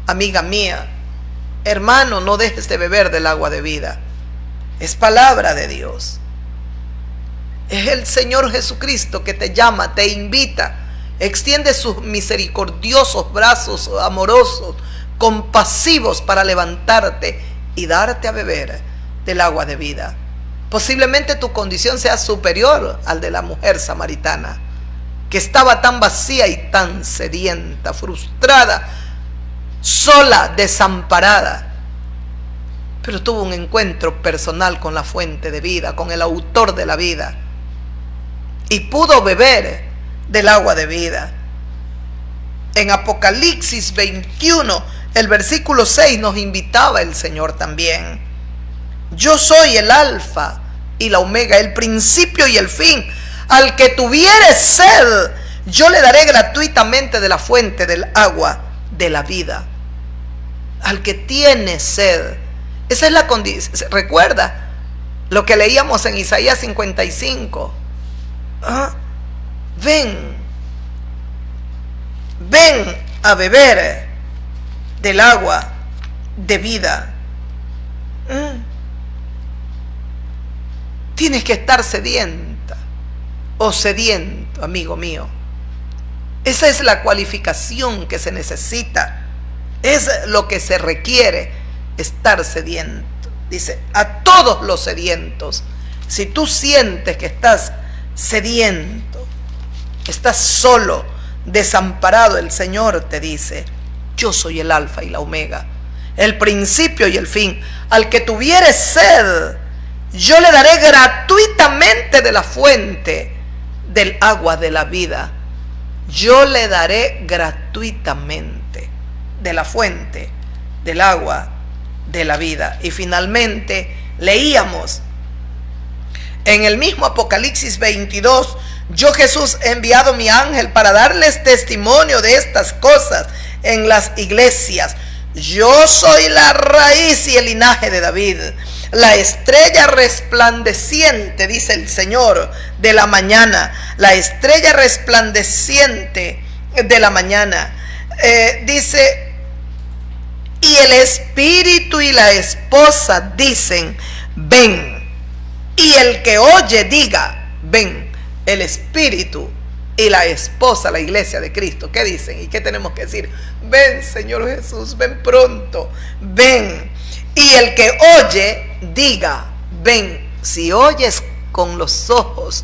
amiga mía. Hermano, no dejes de beber del agua de vida. Es palabra de Dios. Es el Señor Jesucristo que te llama, te invita. Extiende sus misericordiosos brazos amorosos, compasivos para levantarte y darte a beber del agua de vida. Posiblemente tu condición sea superior al de la mujer samaritana, que estaba tan vacía y tan sedienta, frustrada, sola, desamparada, pero tuvo un encuentro personal con la fuente de vida, con el autor de la vida, y pudo beber del agua de vida. En Apocalipsis 21, el versículo 6 nos invitaba el Señor también. Yo soy el alfa y la omega, el principio y el fin. Al que tuviere sed, yo le daré gratuitamente de la fuente del agua de la vida. Al que tiene sed. Esa es la condición. Recuerda lo que leíamos en Isaías 55. Ven a beber del agua de vida. Tienes que estar sedienta o sediento, amigo mío. Esa es la cualificación que se necesita. Es lo que se requiere, estar sediento. Dice, a todos los sedientos. Si tú sientes que estás sediento, estás solo, desamparado, el Señor te dice, yo soy el alfa y la omega, el principio y el fin. Al que tuviere sed, yo le daré gratuitamente de la fuente del agua de la vida. Yo le daré gratuitamente de la fuente del agua de la vida. Y finalmente leíamos en el mismo Apocalipsis 22, yo Jesús he enviado mi ángel para darles testimonio de estas cosas en las iglesias. Yo soy la raíz y el linaje de David, la estrella resplandeciente, dice el Señor, de la mañana. La estrella resplandeciente de la mañana. Dice, y el Espíritu y la esposa dicen, ven. Y el que oye diga, ven. El Espíritu y la esposa, la iglesia de Cristo, ¿qué dicen? ¿Y qué tenemos que decir? Ven, Señor Jesús, ven pronto, ven. Y el que oye, diga, ven. Si oyes con los ojos,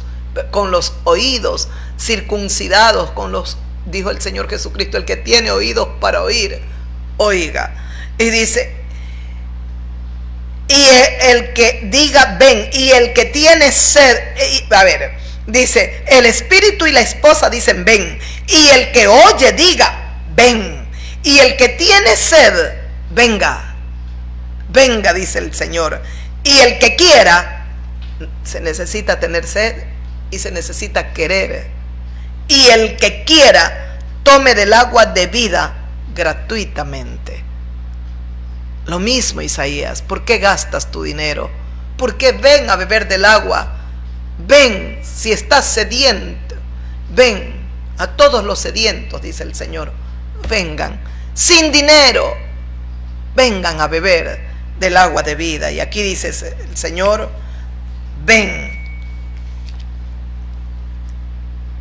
con los oídos circuncidados, dijo el Señor Jesucristo, el que tiene oídos para oír, oiga. Y dice, y el que diga, ven. Y el que tiene sed, dice, el espíritu y la esposa dicen, ven. Y el que oye, diga, ven. Y el que tiene sed, venga. Venga, dice el Señor. Y el que quiera, se necesita tener sed y se necesita querer. Y el que quiera, tome del agua de vida gratuitamente. Lo mismo, Isaías, ¿por qué gastas tu dinero? ¿Por qué ven a beber del agua? Ven, si estás sediento, ven. A todos los sedientos, dice el Señor, vengan, sin dinero, vengan a beber del agua de vida. Y aquí dice el Señor, ven.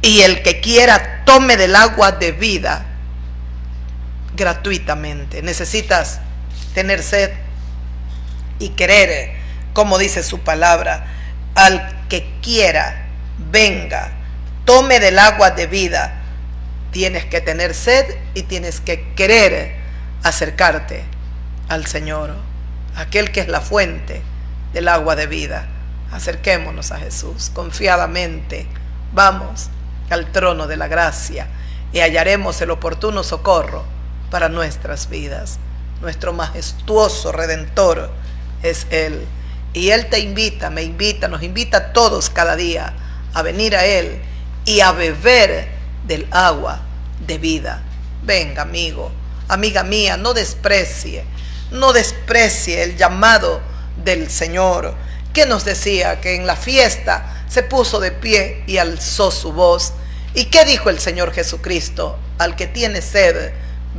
Y el que quiera, tome del agua de vida gratuitamente. Necesitas tener sed y querer, como dice su palabra. Al que quiera, venga, tome del agua de vida. Tienes que tener sed y tienes que querer acercarte al Señor, aquel que es la fuente del agua de vida. Acerquémonos a Jesús confiadamente. Vamos al trono de la gracia y hallaremos el oportuno socorro para nuestras vidas. Nuestro majestuoso Redentor es Él. Y Él te invita, me invita, nos invita a todos cada día a venir a Él y a beber del agua de vida. Venga, amigo, amiga mía, no desprecie el llamado del Señor, que nos decía que en la fiesta se puso de pie y alzó su voz. ¿Y qué dijo el Señor Jesucristo? Al que tiene sed,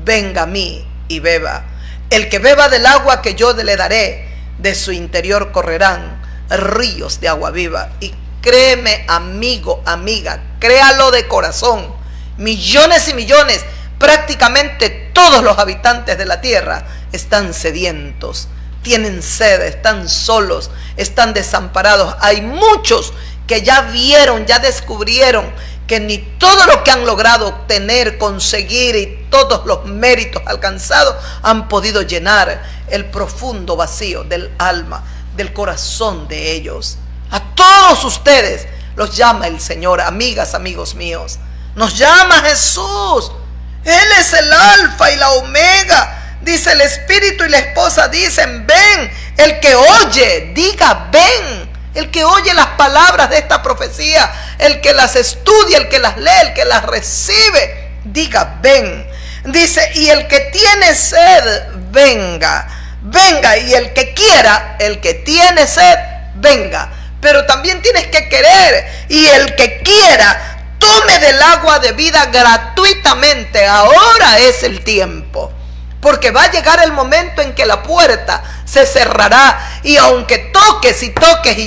venga a mí y beba. El que beba del agua que yo le daré, de su interior correrán ríos de agua viva. Y créeme, amigo, amiga, créalo de corazón. Millones y millones, prácticamente todos los habitantes de la tierra están sedientos, tienen sed, están solos, están desamparados. Hay muchos que ya vieron, ya descubrieron que ni todo lo que han logrado obtener, conseguir y todos los méritos alcanzados han podido llenar el profundo vacío del alma, del corazón de ellos. A todos ustedes los llama el Señor, amigas, amigos míos. Nos llama Jesús. Él es el alfa y la omega. Dice el espíritu y la esposa dicen, ven. El que oye, diga, ven. El que oye las palabras de esta profecía, el que las estudia, el que las lee, el que las recibe, diga, ven. Dice, y el que tiene sed, venga. Venga, y el que quiera, el que tiene sed, venga. Pero también tienes que querer. Y el que quiera, tome del agua de vida gratuitamente. Ahora es el tiempo. Porque va a llegar el momento en que la puerta se cerrará. Y aunque toques y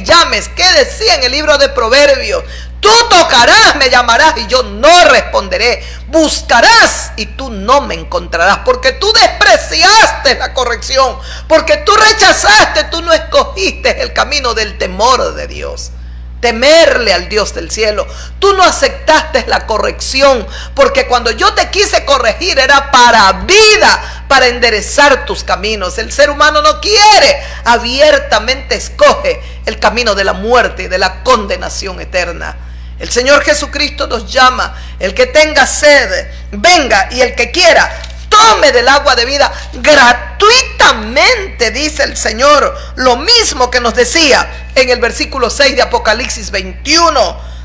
llames, ¿qué decía en el libro de Proverbios? Tú tocarás, me llamarás y yo no responderé. Buscarás y tú no me encontrarás. Porque tú despreciaste la corrección. Porque tú rechazaste, tú no escogiste el camino del temor de Dios. Temerle al Dios del cielo. Tú no aceptaste la corrección, porque cuando yo te quise corregir era para vida, para enderezar tus caminos. El ser humano no quiere, abiertamente escoge el camino de la muerte y de la condenación eterna. El Señor Jesucristo nos llama, el que tenga sed, venga, y el que quiera, tome del agua de vida gratuitamente, dice el Señor. Lo mismo que nos decía en el versículo 6 de Apocalipsis 21.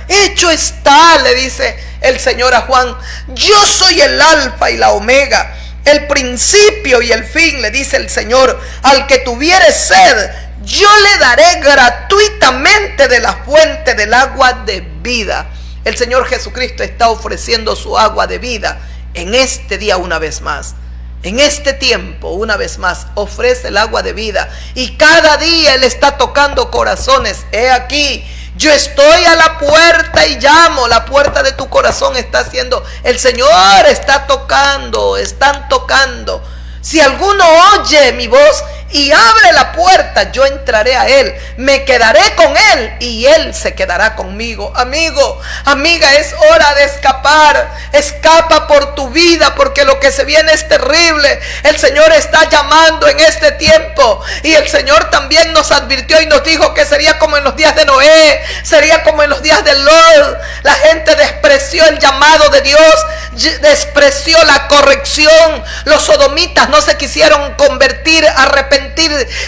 Hecho está, le dice el Señor a Juan, yo soy el alfa y la omega, el principio y el fin, le dice el Señor. Al que tuviere sed, yo le daré gratuitamente de la fuente del agua de vida. El Señor Jesucristo está ofreciendo su agua de vida en este día una vez más. En este tiempo una vez más ofrece el agua de vida. Y cada día Él está tocando corazones. He aquí Yo estoy a la puerta y llamo. La puerta de tu corazón está haciendo, el Señor está tocando, están tocando. Si alguno oye mi voz y abre la puerta, yo entraré a él, me quedaré con él y él se quedará conmigo. Amigo, amiga, es hora de escapar. Escapa por tu vida, porque lo que se viene es terrible. El Señor está llamando en este tiempo, y el Señor también nos advirtió y nos dijo que sería como en los días de Noé, sería como en los días de Lot. La gente despreció el llamado de Dios, despreció la corrección. Los sodomitas no se quisieron convertir, arrepentir,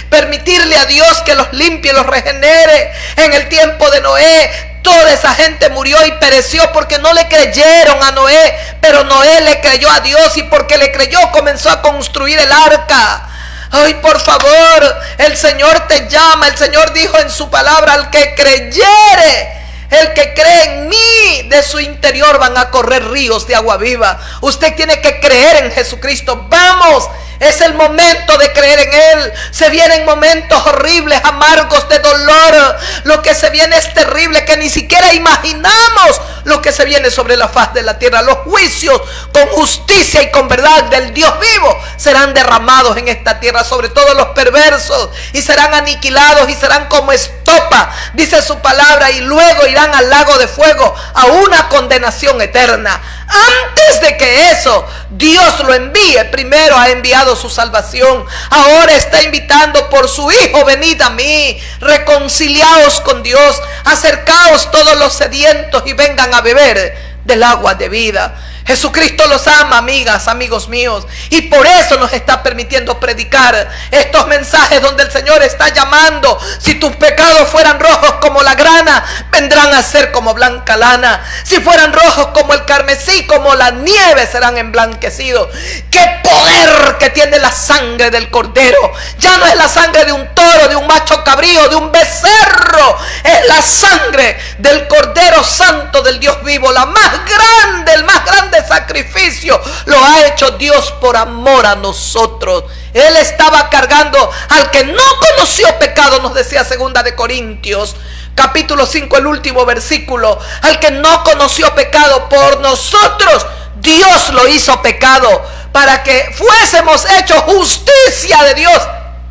permitirle a Dios que los limpie, los regenere. En el tiempo de Noé, toda esa gente murió y pereció porque no le creyeron a Noé, pero Noé le creyó a Dios, y porque le creyó comenzó a construir el arca. Ay, por favor, el Señor te llama. El Señor dijo en su palabra: al que creyere, el que cree en mí, de su interior van a correr ríos de agua viva. Usted tiene que creer en Jesucristo. Vamos, es el momento de creer en Él. Se vienen momentos horribles, amargos, de dolor. Lo que se viene es terrible, que ni siquiera imaginamos lo que se viene sobre la faz de la tierra. Los juicios con justicia y con verdad del Dios vivo serán derramados en esta tierra sobre todos los perversos, y serán aniquilados y serán como estopa, dice su palabra, y luego irán al lago de fuego, a una condenación eterna. Antes de que eso Dios lo envíe, primero ha enviado su salvación. Ahora está invitando por su Hijo: venid a mí, reconciliaos con Dios, acercaos todos los sedientos y vengan a beber del agua de vida. Jesucristo los ama, amigas, amigos míos, y por eso nos está permitiendo predicar estos mensajes donde el Señor está llamando. Si tus pecados fueran rojos como la grana, vendrán a ser como blanca lana. Si fueran rojos como el carmesí, como la nieve serán emblanquecidos. ¡Qué poder que tiene la sangre del Cordero! Ya no es la sangre de un toro, de un macho cabrío, de un becerro. Es la sangre del Cordero Santo del Dios vivo, la más grande, el más grande sacrificio lo ha hecho Dios por amor a nosotros. Él estaba cargando al que no conoció pecado, nos decía 2 de Corintios capítulo 5, el último versículo. Al que no conoció pecado, por nosotros Dios lo hizo pecado, para que fuésemos hechos justicia de Dios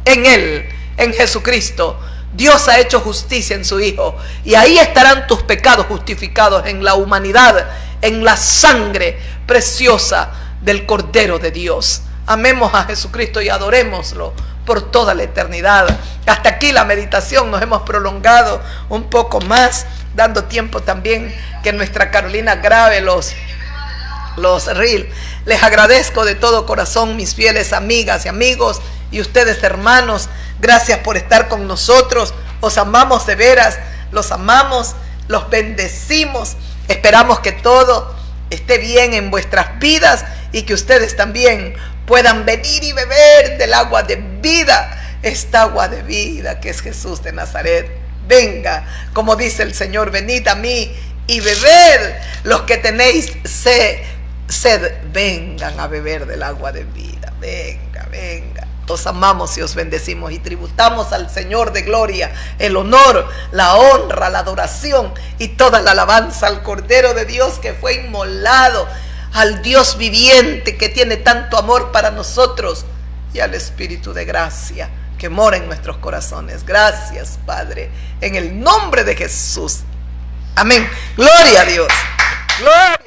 en Él, en Jesucristo. Dios ha hecho justicia en su Hijo, y ahí estarán tus pecados justificados, en la humanidad, en la sangre preciosa del Cordero de Dios. Amemos a Jesucristo y adorémoslo por toda la eternidad. Hasta aquí la meditación. Nos hemos prolongado un poco más, dando tiempo también que nuestra Carolina grabe los reels. Les agradezco de todo corazón, mis fieles amigas y amigos, y ustedes, hermanos. Gracias por estar con nosotros. Os amamos de veras, los amamos, los bendecimos. Esperamos que todo esté bien en vuestras vidas, y que ustedes también puedan venir y beber del agua de vida, esta agua de vida que es Jesús de Nazaret. Venga, como dice el Señor: venid a mí y bebed. Los que tenéis sed, vengan a beber del agua de vida. Venga, venga. Os amamos y os bendecimos, y tributamos al Señor de gloria el honor, la honra, la adoración y toda la alabanza al Cordero de Dios que fue inmolado, al Dios viviente que tiene tanto amor para nosotros, y al Espíritu de gracia que mora en nuestros corazones. Gracias, Padre, en el nombre de Jesús. Amén. Gloria a Dios. Gloria.